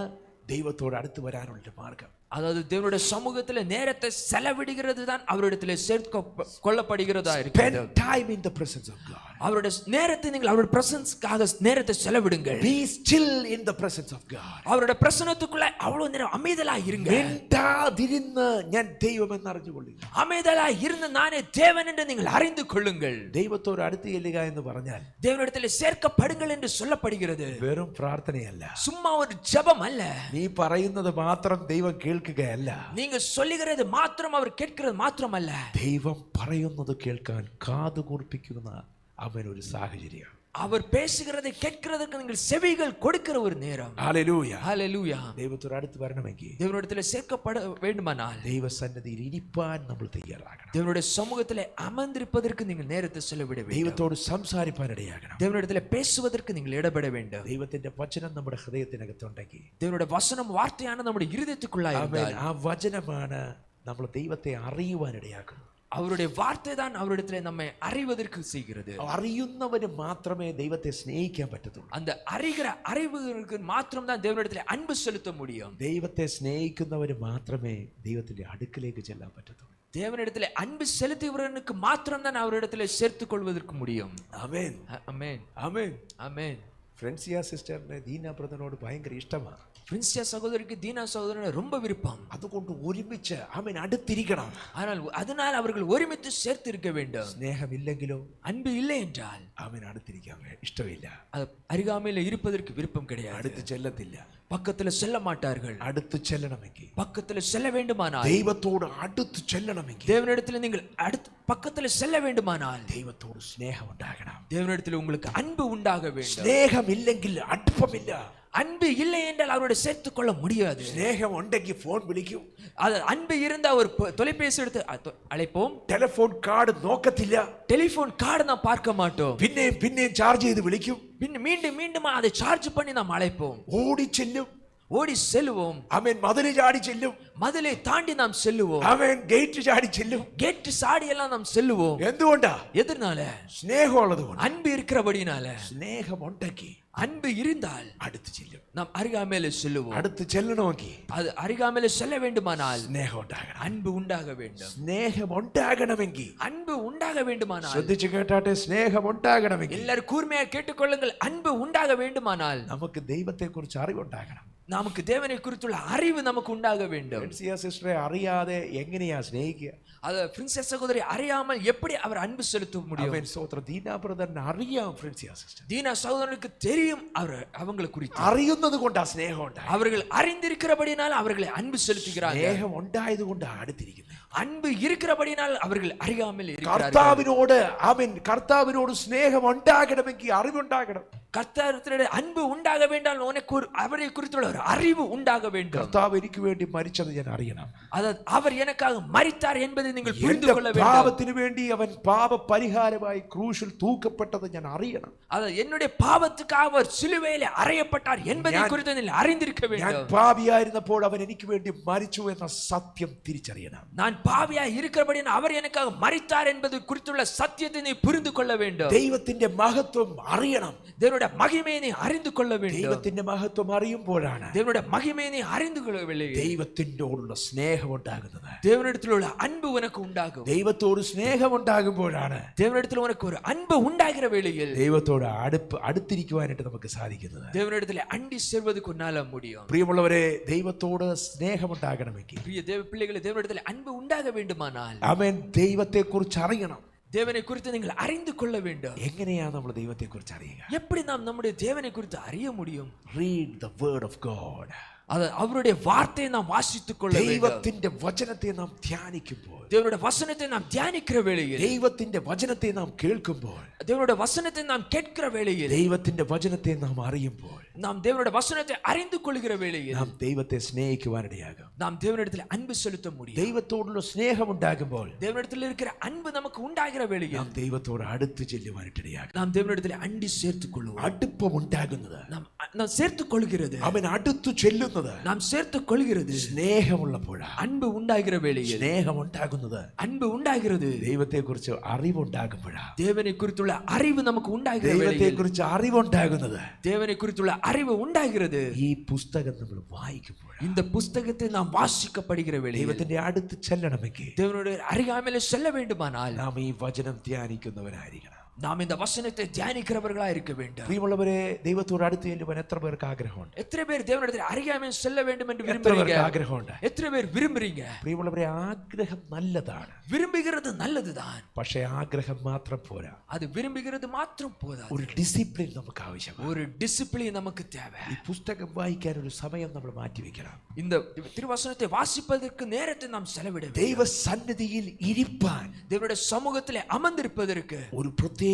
ദൈവത്തോട് അടുത്ത് വരാനുള്ള മാർഗം. அதாவது தேவனுடைய சமூகத்தில் நேரத்தை செலவிடுகிறது தான் அவரிடத்தில் சேர்த்து கொள்ளப்படுகிறதா இருக்கிறது. Spend time in the presence of God. அவருடைய நேரத்தை நீங்கள் அவருடைய பிரசன்ஸ்க்காக நேரத்தை செலவிடுங்கள். Be still in the presence of God. அவருடைய பிரசன்னத்துக்குள்ள அவ்வளவு நேரம் அமைதலாய் இருங்க. മിണ്ടാതിരുന്ന് ഞാൻ ദൈവമെന്ന് അറിഞ്ഞുകൊള്ളുക. அமைதலாய் இருந்து நானே தேவன் என்று நீங்கள் அறிந்து கொள்ளுங்கள். ദൈവത്തോട് അടുത്ത് ചെല്ലുക എന്ന് പറഞ്ഞാൽ தேவனிடத்தில் சேர்க்கப்படுங்கள் என்று சொல்லப்படுகிறது. വെറും പ്രാർത്ഥനയല്ല, சும்மா ஒரு ஜெபம் அல்ல. നീ പറയുന്നത് മാത്രം ദൈവം കേൾക്കുകയല്ല, நீங்க சொல்லுகிறது மாத்திரம் அவர் கேட்கிறது மாத்திரம் அல்ல, ദൈവം പറയുന്നത് കേൾക്കാൻ കാതുകൂർപ്പിക്കുന്ന അവൻ ഒരു സാഹചര്യം. அவர் பேசுகிறதை கேட்கிறதுக்கு நீங்கள் செவிகள் கொடுக்கிற ஒரு நேரம். ഹല്ലേലൂയ, ஹல்லேலூயா. ദൈവത്തോട് അടുത്ത് വരണമെങ്കിൽ தேவனிடத்தில் சேர்க்கப்பட வேண்டுமானால் ദൈവസന്നിധിയിൽ ഇരിപ്പാൻ നമ്മൾ തയ്യാറാകണം. தேவனுடைய சமூகத்திலே அமர்ந்திருப்பதற்கு நீங்கள் நேரத்தை செலவிட வேண்டும். ദൈവത്തോട് സംസാരിപ്പാൻ ഇടയാകണം. தேவனிடத்தில் பேசுவதற்கு நீங்கள் இடப்பட வேண்டும். ദൈവത്തിന്റെ വചനം നമ്മുടെ ഹൃദയത്തിനകത്തുണ്ടെങ്കിൽ, தேவனுடைய வசனம் வார்த்தையான நம்முடைய இருதயத்துக்குள்ளாய் இருந்தால், ആ വചനമാണ് നമ്മൾ ദൈവത്തെ അറിയുവാൻ ഇടയാക്കുന്നത്. அவருடைய வார்த்தை தான் அவரிடத்திலே நம்மை அறிவதற்கு செய்கிறது. അറിയുന്നവന് മാത്രമേ ദൈവത്തെ സ്നേഹിക്കാൻ പറ്റത്തുള്ളൂ. அந்த அறிவுக்கு மாத்திரம் தான் தேவனிடத்திலே அன்பு செலுத்த முடியும். ദൈവത്തെ സ്നേഹിക്കുന്നവന് മാത്രമേ ദൈവത്തിന്റെ അടുക്കിലേക്ക് ചെല്ലാൻ പറ്റത്തുള്ളൂ. தேவனிடத்திலே அன்பு செலுத்தியவர்களுக்கு மாத்திரம் தான் அவரிடத்திலே சேர்த்துக் கொள்வதற்கு முடியும். ആമേൻ, ஆமென், ആമേൻ. ஆமென். ഫ്രൻസിയ സിസ്റ്ററിനെ ദീന ബ്രദറിനോട് ഭയങ്കര ഇഷ്ടമാണ്. பிரின்சியா சகோதரிக்கு தீனா சகோதரனை ரொம்ப விருப்பம். അതുകൊണ്ട് ഒരുമിച്ച് അവൻ അടുത്തിരിക്കണം. அதனால் அவர்கள் ஒருமித்து சேர்த்து இருக்க வேண்டும். സ്നേഹമില്ലെങ്കിലോ, அன்பு இல்லை என்றால் അവൻ അടുത്തിരിക്കാൻ ഇഷ്ടമില്ല. அது அருகாமையில் இருப்பதற்கு விருப்பம் கிடையாது. അടുത്ത് ചെല്ലത്തില്ല. பக்கத்துல செல்ல மாட்டார்கள். അടുത്ത് ചെല്ലണമെങ്കിൽ, பக்கத்துல செல்ல வேண்டுமானால், ദൈവത്തോട് അടുത്ത് ചെല്ലണമെങ്കിൽ, தேவனிடத்தில் நீங்கள் அடுத்து பக்கத்துல செல்ல வேண்டுமானால் ദൈവത്തോട് സ്നേഹം ഉണ്ടാകണം. தேவனிடத்தில் உங்களுக்கு அன்பு உண்டாக வேண்டும். സ്നേഹമില്ലെങ്കിൽ അടുപ്പമില്ല. அன்பு இல்லை என்றால் அவரோட சேர்த்துக் கொள்ள முடியாது. സ്നേഹം ഉണ്ടെങ്കിൽ ഫോൺ വിളിക്കും. அது அன்பு இருந்தா ஒரு தொலைபேசி எடுத்து அழைப்போம். ടെലിഫോൺ കാർഡ് നോക്കത്തില്ല. டெலிபோன் கார்டு நாம் பார்க்க மாட்டோம். പിന്നെയും ചാർജ് ചെയ്ത് വിളിക്കും. மீண்டும் மீண்டும் அதை சார்ஜ் பண்ணி நாம் அழைப்போம். ഓടി ചെല്ലും. ஓடி செல்லுவோம். അവൻ മതില് ചാടി ചെല്ലും. மதிலை தாண்டி நாம் செல்லுவோம். അവൻ ഗേറ്റ് ചാടി ചെല്ലും. கேட் சாடி எல்லாம் நாம் செல்லுவோம். എന്തുകൊണ്ടാ? எதனால? സ്നേഹമുള്ളത് കൊണ്ട്. அன்பு இருக்கிறபடினால. സ്നേഹം ഉണ്ടെങ്കിൽ அன்பு இருந்தால் അടുത്ത് ചെല്ലും. நாம் அருகாமையிலே செல்லுவோம். അടുത്ത് ചെല്ലണമെങ്കിൽ அது அருகாமையிலே செல்ல வேண்டுமானால் സ്നേഹം ഉണ്ടാകണം. அன்பு உண்டாக வேண்டும். സ്നേഹം ഉണ്ടാകണമെങ്കിൽ, அன்பு உண்டாக வேண்டுமானால், ശ്രദ്ധിച്ചു കേട്ടാട്ടെ, സ്നേഹം ഉണ്ടാകണമെങ്കിൽ எல்லாரும் கூர்மையா கேட்டுக்கொள்ளுங்கள், அன்பு உண்டாக வேண்டுமானால் നമുക്ക് ദൈവത്തെ കുറിച്ച് അറിവുണ്ടാകണം. நமக்கு தேவனை குறித்துள்ள அறிவு நமக்கு உண்டாக வேண்டும். ഫ്രൻസിയ സിസ്റ്ററെ അറിയാതെ എങ്ങനെയാ സ്നേഹിക്കുക? அது பிரின்சஸ் சகோதரி அறியாமல் எப்படி அவர் அன்பு செலுத்த முடியும்? അവൻ സ്തോത്രം, ദീന ബ്രദറിനെ അറിയാം ഫ്രൻസിയ സിസ്റ്റർ. தீனா சகோதரனுக்கு தெரியும் அவங்களை குறித்து. അറിയുന്നത് കൊണ്ടാ സ്നേഹം ഉണ്ടായത്. அவர்கள் அறிந்திருக்கிறபடினால் அவர்களை அன்பு செலுத்துகிறார்கள். സ്നേഹം ഉണ്ടായത് കൊണ്ടാ അടുത്തിരിക്കുന്നത്. அன்பு இருக்கிறபடினால் அவர்கள் அறியாமல் இருக்கிறார்கள். കർത്താവിനോട് സ്നേഹം ഉണ്ടാകണമെങ്കിൽ അറിവുണ്ടാകണം. கர்த்தருடைய அன்பு உண்டாக வேண்டாம் உனக்கு ஒரு அவரை குறித்துள்ள ஒரு அறிவு உண்டாக வேண்டும். കർത്താവ് എനിക്ക് വേണ്ടി മരിച്ചത് ഞാൻ അറിയണം. அதாவது அவர் எனக்காக மரித்தார் என்பதை நீங்கள் புரிந்து கொள்ள வேண்டும். പാപത്തിന് വേണ്ടി അവൻ പാപ പരിഹാരമായി ക്രൂശിൽ തൂക്കപ്പെട്ടത് ഞാൻ അറിയണം. அதாவது என்னுடைய பாவத்துக்காக அவர் சிலுவையிலே அறையப்பட்டார் என்பதை குறித்து நீங்கள் அறிந்திருக்க வேண்டும். ഞാൻ പാപിയായിരുന്നപ്പോൾ അവൻ എനിക്ക് വേണ്ടി മരിച്ചു എന്ന സത്യം തിരിച്ചറിയണം. நான் பாவியாய் இருக்கிறபடியால் அவர் எனக்காக மரித்தார் என்பது குறித்துள்ள சத்தியத்தை நீ புரிந்து கொள்ள வேண்டும். ദൈവത്തിന്റെ മഹത്വം അറിയണം. தேவனுடைய மகிமையை நீ அறிந்து கொள்ள வேண்டும். ദൈവത്തിന്റെ മഹത്വം അറിയുമ്പോഴാണ് தேவனுடைய மகிமையை நீ அறிந்து கொள்ளவில்லை ദൈവത്തിനോടുള്ള സ്നേഹം ഉണ്ടാകുന്നത്. தேவனிடத்தில் உள்ள அன்பு உனக்கு உண்டாகும். ദൈവത്തോട് സ്നേഹം ഉണ്ടാകുമ്പോഴാണ് தேவனிடத்தில் உனக்கு ஒரு அன்பு உண்டாகிற வேளையில் ദൈവത്തോട് അടുത്തിരിക്കുവാനായിട്ട് നമുക്ക് സാധിക്കുന്നത്. தேவனிடத்தில் அண்டி சேர்வதற்கு உன்னால முடியும். പ്രിയമുള്ളവരെ, ദൈവത്തോട് സ്നേഹം ഉണ്ടാകണമെങ്കിൽ, பிரிய தேவ பிள்ளைகளே, தேவனிடத்தில் அன்பு உண்டாக வேண்டுமானால் അവൻ ദൈവത്തെ കുറിച്ച് അറിയണം. தேவனை குறித்து நீங்கள் அறிந்து கொள்ள வேண்டும். എങ്ങനെയാണ് നമ്മൾ ദൈവത്തെ കുറിച്ച് അറിയുക? எப்படி நாம் நம்முடைய தேவனை குறித்து அறிய முடியும்? Read the word of God. அது அவருடைய வார்த்தையை நாம் வாசித்துக் கொள்ள வேண்டும். ദൈവത്തിന്റെ വചനത്തെ നാം ധ്യാനിക്കുമ്പോൾ, தேவனுடைய வசனத்தை நாம் தியானிக்கிற வேளையில், ദൈവത്തിന്റെ വചനത്തെ നാം കേൾക്കുമ്പോൾ, தேவனுடைய வசனத்தை நாம் கேட்கிற வேளையில், ദൈവത്തിന്റെ വചനത്തെ നാം അറിയുമ്പോൾ, நாம் தேவனுடைய வசனத்தை அறிந்து கொள்கிற வேளையில் നാം ദൈവത്തെ സ്നേഹിക്കുവാനിടയാകും. நாம் தேவனிடத்தில் அன்பு செலுத்த முடியும். ദൈവത്തോടുള്ള സ്നേഹം ഉണ്ടാകുമ്പോൾ, தேவனிடத்தில் இருக்கிற அன்பு நமக்கு உண்டாகிற வேளையில் നാം ദൈവത്തോട് അടുത്ത് ചെല്ലുവാനിടയാകും. நாம் தேவனிடத்தில் அண்டி சேர்த்துக் கொள்வோம். അടുപ്പം ഉണ്ടാകുന്നത്, நாம் சேர்த்துக் கொள்கிறது, അവൻ അടുത്തു ചെല്ലുന്നത്, நாம் சேர்த்துக் கொள்கிறது സ്നേഹമുള്ളപ്പോഴാണ്. அன்பு உண்டாகிற வேளையில், സ്നേഹം ഉണ്ടാകുന്നത്, அன்பு உண்டாகிறது ദൈവത്തെ കുറിച്ച് അറിവുണ്ടാകുമ്പോഴാണ്. தேவனை குறித்துள்ள அறிவு நமக்கு உண்டாகிற ദൈവത്തെ வேளையில், കുറിച്ച് അറിവുണ്ടാകുന്നത്, தேவனை குறித்துள்ள அறிவு உண்டாகிறது ഈ പുസ്തകം നമ്മൾ വായിക്കുമ്പോൾ, இந்த புஸ்தகத்தை நாம் வாசிக்கப்படுகிற வேளையில், ദൈവത്തിന്റെ അടുത്ത് ചെല്ലണമെങ്കിൽ தேவனுடைய அருகாமையிலே செல்ல வேண்டுமானால் നാം ഈ വചനം ധ്യാനിക്കുന്നവരായിരിക്കണം. நாம் இந்த வசனத்தை தியானிக்கிறவர்களா இருக்க வேண்டும். പ്രിയമുള്ളവരെ, ദൈവത്തോട് അടുത്ത് ചെല്ലുവാൻ എത്ര പേർക്ക് ആഗ്രഹമുണ്ട്? எத்தனை பேர் தேவனிடத்தில் அருகாமையில் செல்ல வேண்டும் என்று എത്ര விரும்புறீங்க? പേർക്ക് ആഗ്രഹമുണ്ട്? எத்தனை பேர் விரும்புறீங்க? പ്രിയമുള്ളവരെ, ആഗ്രഹം നല്ലതാണ്. விரும்புகிறது நல்லதுதான். പക്ഷേ ആഗ്രഹം മാത്രം പോരാ. அது விரும்புகிறது மாத்திரம் போதாது. ഒരു ഡിസിപ്ലിൻ നമുക്ക് ആവശ്യമാണ്. ஒரு டிசிப்ளின் நமக்கு தேவை. ഈ പുസ്തകം വായിക്കാൻ ഒരു സമയം നമ്മൾ മാറ്റിവെക്കണം. இந்த திருவசனத்தை வாசிப்பதற்கு நேரத்தை நாம் செலவிட வேண்டும். ദൈവസന്നിധിയിൽ ഇരിപ്പാൻ தேவனுடைய சமூகத்திலே அமர்ந்திருப்பதற்கு ഒരു പ്രത്യേക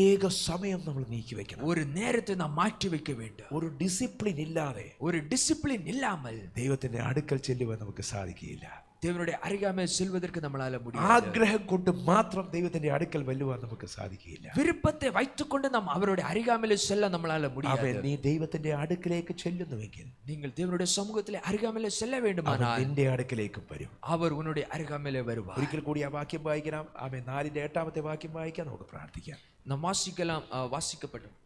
സമയം നമ്മൾ നീക്കി വെക്കണം. ஒரு நேரத்தை நாம் மாற்றி வைக்க வேண்டும். ഒരു ഡിസിപ്ലിൻ ഇല്ലാതെ ஒரு டிசிப்ளின் இல்லாமல் ദൈവത്തിന്റെ അടുക്കൽ ചെല്ലുവാൻ നമുക്ക് സാധിക്കുകയില്ല. தேவனுடைய அருகாமையில் செல்வதற்கு நம்மளால முடியாது. ആഗ്രഹം കൊണ്ട് മാത്രം ദൈവത്തിന്റെ അടുക്കൽ വെല്ലുവാൻ നമുക്ക് സാധിക്കുകയില്ല. விருப்பத்தை வைத்துக்கொண்டு நாம் அவருடைய அருகாமையில் செல்ல நம்மளால முடியாது. നീ ദൈവത്തിന്റെ അടുക്കലേക്ക് ചെല്ലുന്നുവെങ്കിൽ, நீங்கள் தேவனுடைய சமூகத்திலே அருகாமையில் செல்ல வேண்டுமானால் നിന്റെ അടുക്കലേക്കും വരും. அவர் உன்னுடைய அருகாமையிலே வருவார். ഒരിക്കൽ കൂടി ആ വാക്യം വായിക്കണം. 4:8 വാക്യം വായിക്കാൻ നമുക്ക് പ്രാർത്ഥിക്കാം. நாம் வாசிக்கப்படும்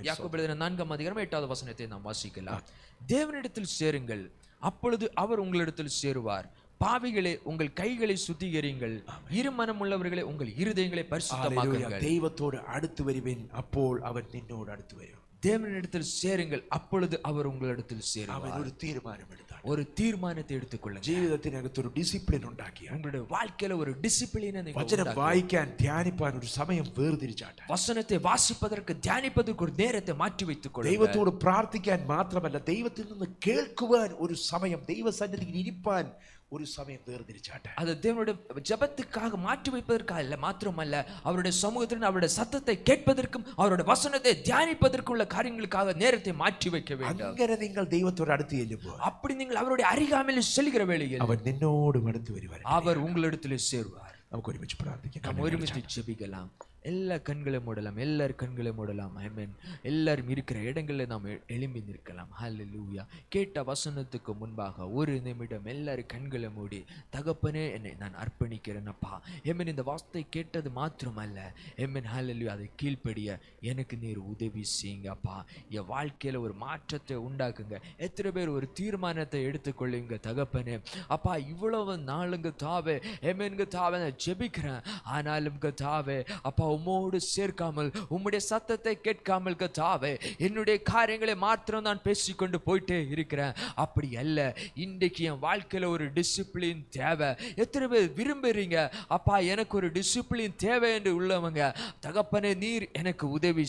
யாக்கோபு எழுதின 4:8 வசனத்தை நாம் வாசிக்கலாம். தேவனிடத்தில் சேருங்கள், அப்பொழுது அவர் உங்களிடத்தில் சேருவார். பாவிகளே, உங்கள் கைகளை சுத்திகரியுங்கள், இருமனம் உள்ளவர்களே, உங்கள் இருதயங்களை பரிசுத்தமாக்குங்கள். ദൈവത്തോട് അടുത്ത് വരുവിൻ, അപ്പോൾ അവൻ നിന്നോട് അടുത്ത് വരും. தேவனிடத்தில் சேருங்கள், அப்பொழுது அவர் உங்களிடத்தில் சேருவார். ഒരു തീരുമാനമെടുത്താണ്. ஒரு தீர்மானத்தை எடுத்துக்கொள்ளுங்கள். ജീവിതത്തിനകത്ത് ഒരു ഡിസിപ്ലിൻ ഉണ്ടാക്കിയ, உங்களுடைய வாழ்க்கையில ஒரு டிசிப்ளினை நீங்கள் വചനം உண்டாக்குங்கள். വായിക്കാൻ ധ്യാനിപ്പാൻ ഒരു സമയം വേർതിരിച്ചാട്ടെ. வசனத்தை வாசிப்பதற்கு தியானிப்பதற்கு ஒரு நேரத்தை மாற்றி வைத்துக் கொள்ளுங்கள். ദൈവത്തോട് പ്രാർത്ഥിക്കാൻ മാത്രമല്ല, ദൈവത്തിൽ നിന്ന് കേൾക്കുവാൻ ഒരു സമയം, ദൈവസന്നിധിയിൽ ഇരിപ്പാൻ ഒരു സമയം വേർതിരിച്ചാട്ടെ. அது தேவனுடைய ஜெபத்துக்காக மாற்றி வைப்பதற்காக அல்ல, மாத்திரமல்ல அவருடைய சமூகத்தில் அவருடைய சத்தத்தை கேட்பதற்கும் அவருடைய வசனத்தை தியானிப்பதற்கும் உள்ள காரியங்களுக்காக நேரத்தை மாற்றி வைக்க வேண்டும். അങ്ങനെ നിങ്ങൾ ദൈവത്തോട് അടുത്ത് ചെല്ലുമ്പോൾ, அப்படி நீங்கள் அவருடைய அருகாமையில் செல்கிற வேளையில் അവൻ നിന്നോടും അടുത്ത് വരുവാൻ அவர் உங்களிடத்தில் சேருவார். നമുക്ക് ഒരുമിച്ച് പ്രാർത്ഥിക്കാം. நாம் ஒருமித்து ஜெபிக்கலாம். எல்லா கண்களை மூடலாம், எல்லாரும் கண்களை மூடலாம். ஆமென். எல்லாரும் இருக்கிற இடங்களில் நாம் எழும்பி நிற்கலாம். ஹல்லேலூயா. கேட்ட வசனத்துக்கு முன்பாக ஒரு நிமிடம் எல்லாரும் கண்களை மூடி, தகப்பனே என்னை நான் அர்ப்பணிக்கிறேன் அப்பா. ஏமேன். இந்த வார்த்தை கேட்டது மாத்திரமல்ல, ஏமேன், ஹல்லேலூயா, அதை கீழ்ப்படிய எனக்கு நீர் உதவி செய்யுங்க அப்பா. என் வாழ்க்கையில் ஒரு மாற்றத்தை உண்டாக்குங்க. எத்தனை பேர் ஒரு தீர்மானத்தை எடுத்துக்கொள்ளுங்க தகப்பனே அப்பா. இவ்வளவு நாளுங்க தாவே, ஏமேனுங்க தாவே, நான் ஜெபிக்கிறேன். ஆனாலும் தாவே அப்பா, உம்மோடு சேர்க்காமல் உம்முடைய சத்தத்தை கேட்காமல் கர்த்தாவே என்னுடைய காரியங்களை மாத்திரம் நான் பேசிக்கொண்டு போயிட்டே இருக்கிறேன். அப்படி அல்ல, இன்றைக்கு என் வாழ்க்கையில ஒரு டிசிப்ளின் தேவை. எத்தனை பேர் விரும்புறீங்க அப்பா எனக்கு ஒரு டிசிப்ளின் தேவை என்று உள்ளவங்க? தகப்பனே நீர் எனக்கு உதவி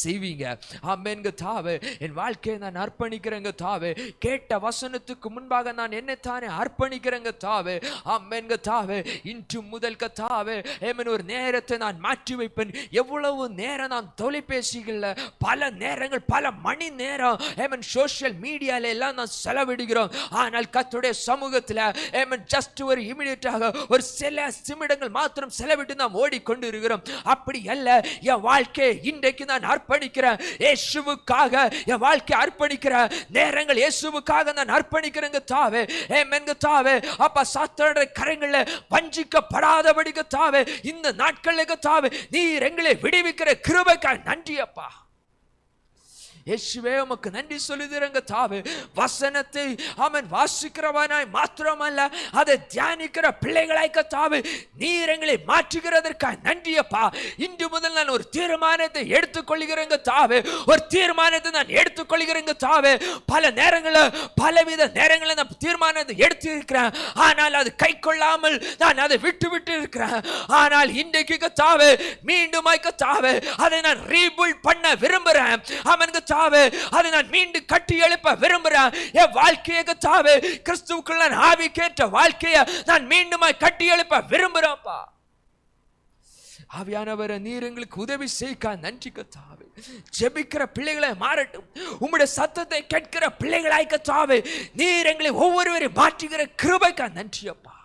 செய்வீங்க. ஆமென் கர்த்தாவே, என் வாழ்க்கையை நான் அர்ப்பணிக்கிறேங்க தாவே. கேட்ட வசனத்துக்கு முன்பாக நான் என்னைத்தானே அர்ப்பணிக்கிறேங்க தாவே. ஆமென் கர்த்தாவே, இன்று முதல் கர்த்தாவே ஆமென் ஒரு நேரத்தை நான் மாற்றி வைப்பேன். எவ்வளவு நேரம் நாம் தொலைபேசிகள்ல பல நேரங்கள் பல மணி நேரம் ஆமென் சோஷியல் மீடியால எல்லாம் நான் செலவிடுகிறோம். ஆனால் கர்த்தருடைய சமூகத்தில் ஆமென் ஜஸ்ட் ஒரு இமிடியேட்டாக ஒரு சில நிமிடங்கள் மாத்திரம் செலவிட்டு நாம் ஓடிக்கொண்டு இருக்கிறோம். அப்படி அல்ல, என் வாழ்க்கையை இன்றைக்கு நான் அர்ப்பணிக்கிறேன். இயேசுவுக்காக என் வாழ்க்கை அர்ப்பணிக்கிற நேரங்கள் இயேசுவுக்காக நான் அர்ப்பணிக்கிறேங்க தாவே. ஆமென் தாவே. அப்பா சாத்தானுடைய கரங்கள்ல வஞ்சிக்கப்படாதபடிக்கு தாவே இந்த நாட்களுக்கு தாவே நீர் எங்களை விடுவிக்கிற கிருபைக்காய் நன்றி அப்பா. இயேசுவே உமக்கு நன்றி சொல்லுகிறேங்க தாவே. வசனத்தை ஆமென் வாசிக்கிறவனாய் மாத்திரமல்ல அதை தியானிக்கிற பிள்ளைகளாய் தாவே நீர் எங்களை மாற்றுகிறதற்காக நன்றி அப்பா. இன்று முதல் நான் ஒரு தீர்மானத்தை எடுத்துக்கொள்கிறேங்க தாவே. ஒரு தீர்மானத்தை நான் எடுத்துக்கொள்கிறேங்க தாவே. பல நேரங்களில் பலவித நேரங்களில் நான் தீர்மானத்தை எடுத்து இருக்கிறேன். ஆனால் அது கை கொள்ளாமல் நான் அதை விட்டு இருக்கிறேன். ஆனால் இன்றைக்கு தாவே மீண்டும் தாவே அதை நான் ரீபில்ட் பண்ண விரும்புகிறேன். ஆமென் தாவே, அதை நான் மீண்டும் கட்டி எழுப்ப விரும்புகிறேன். என் வாழ்க்கையை தாவே கிறிஸ்துவுக்குள் நான் ஆவிக்கேற்ற வாழ்க்கையை நான் மீண்டும் கட்டி எழுப்ப விரும்புகிறேன்ப்பா. ஆவியானவரே நீர் எங்களுக்கு உதவி செய்ய நன்றி கர்த்தாவே. ஜெபிக்கிற பிள்ளைகளை மாறட்டும். உம்முடைய சத்தத்தை கேட்கிற பிள்ளைகளாய் கர்த்தாவே நீர் எங்களை ஒவ்வொருவரையும் மாற்றுகிற கிருபைக்காக நன்றி அப்பா.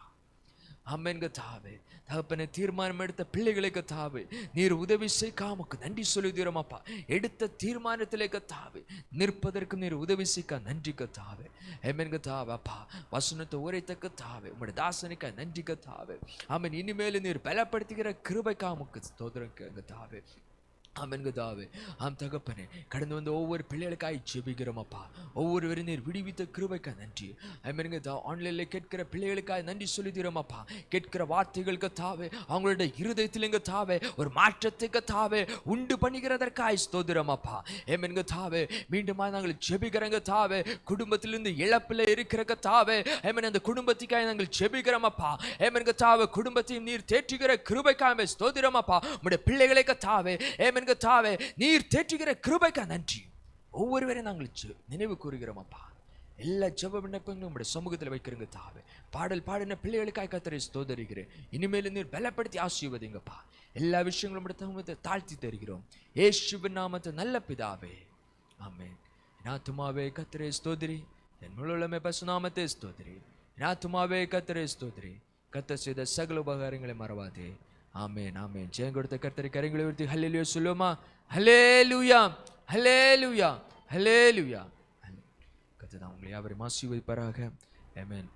ஆமென் கர்த்தாவே. தகப்பனே தீர்மானம் எடுத்த பிள்ளைகளை கர்த்தாவே நீர் உதவி செய்யாமக்கு நன்றி சொல்லுகிறோம் அப்பா. எடுத்த தீர்மானத்திலே கர்த்தாவே நிற்பதற்கு நீர் உதவி செய்ய நன்றி கர்த்தாவே. ஆமென் கர்த்தாவே. அப்பா வசனத்தை உரைத்த கர்த்தாவே உம்முடைய தாசனுக்காக நன்றி கர்த்தாவே. ஆமென். இனிமேல் நீர் பலப்படுத்துகிற கிருபைக்காக உமக்கு ஸ்தோத்திரம் கர்த்தாவே. ஆமென் கர்த்தாவே. ஆம் தகப்பனே, கடந்து வந்த ஒவ்வொரு பிள்ளைகளுக்காய் ஜெபிக்கிறோம் அப்பா. ஒவ்வொருவரும் நீர் விடுவித்த கிருபைக்காக நன்றி. ஆமென் கர்த்தாவே. ஆன்லைன்ல கேட்கிற பிள்ளைகளுக்காக நன்றி சொல்லுகிறோம் அப்பா. கேட்கிற வார்த்தைகள் கர்த்தாவே அவங்களுடைய இருதயத்தில் கர்த்தாவே ஒரு மாற்றத்தை கர்த்தாவே உண்டு பண்ணுகிறதற்காய் ஸ்தோத்திரம் அப்பா. ஆமென் கர்த்தாவே. மீண்டும் நாங்கள் ஜெபிக்கிறோம் கர்த்தாவே. குடும்பத்திலிருந்து இழப்பில் இருக்கிற கர்த்தாவே ஆமென் அந்த குடும்பத்துக்காக நாங்கள் ஜெபிக்கிறோம் அப்பா. ஆமென் கர்த்தாவே. குடும்பத்தையும் நீர் தேற்றுகிற கிருபைக்காக ஸ்தோத்திரம் அப்பா. உம்முடைய பிள்ளைகளை கர்த்தாவே ஆமென் கர்த்தாவே நீர் தேற்றுகிற கிருபைக்காக நன்றி. ஒவ்வொருவரையும் நாங்கள் நினைவு கூறுகிறோம் அப்பா. எல்லா ஜெப விண்ணப்பங்களும் உம்முடைய சமூகத்தில் வைக்கிறோங்க தாவே. பாடல் பாடின பிள்ளைகளுக்காக கர்த்தரை ஸ்தோத்திரிக்கிறேன். இனிமேல் நீர் பலப்படுத்தி ஆசீர்வதிங்கப்பா. எல்லா விஷயங்களும் உம்முடைய சமூகத்தை தாழ்த்தி தருகிறோம் இயேசுவின் நாமத்தில் நல்ல பிதாவே. ஆமென். என் ஆத்துமாவே கர்த்தரை ஸ்தோத்திரி, என் முழுமே பரிசுநாமத்தை ஸ்தோத்திரி. என் ஆத்துமாவே கர்த்தரை ஸ்தோத்திரி, கர்த்தர் செய்த சகல உபகாரங்களை மறவாதே. ஆமென் ஆமென். ஜெயம் கொடுத்த கர்த்தரை கரங்களை உயர்த்தி ஹல்லேலூயா சொல்லுமா. ஹல்லேலூயா ஹல்லேலூயா ஹல்லேலூயா. கர்த்தர் உங்களை யாவரையும் ஆசீர்வதிப்பாராக. ஆமென்.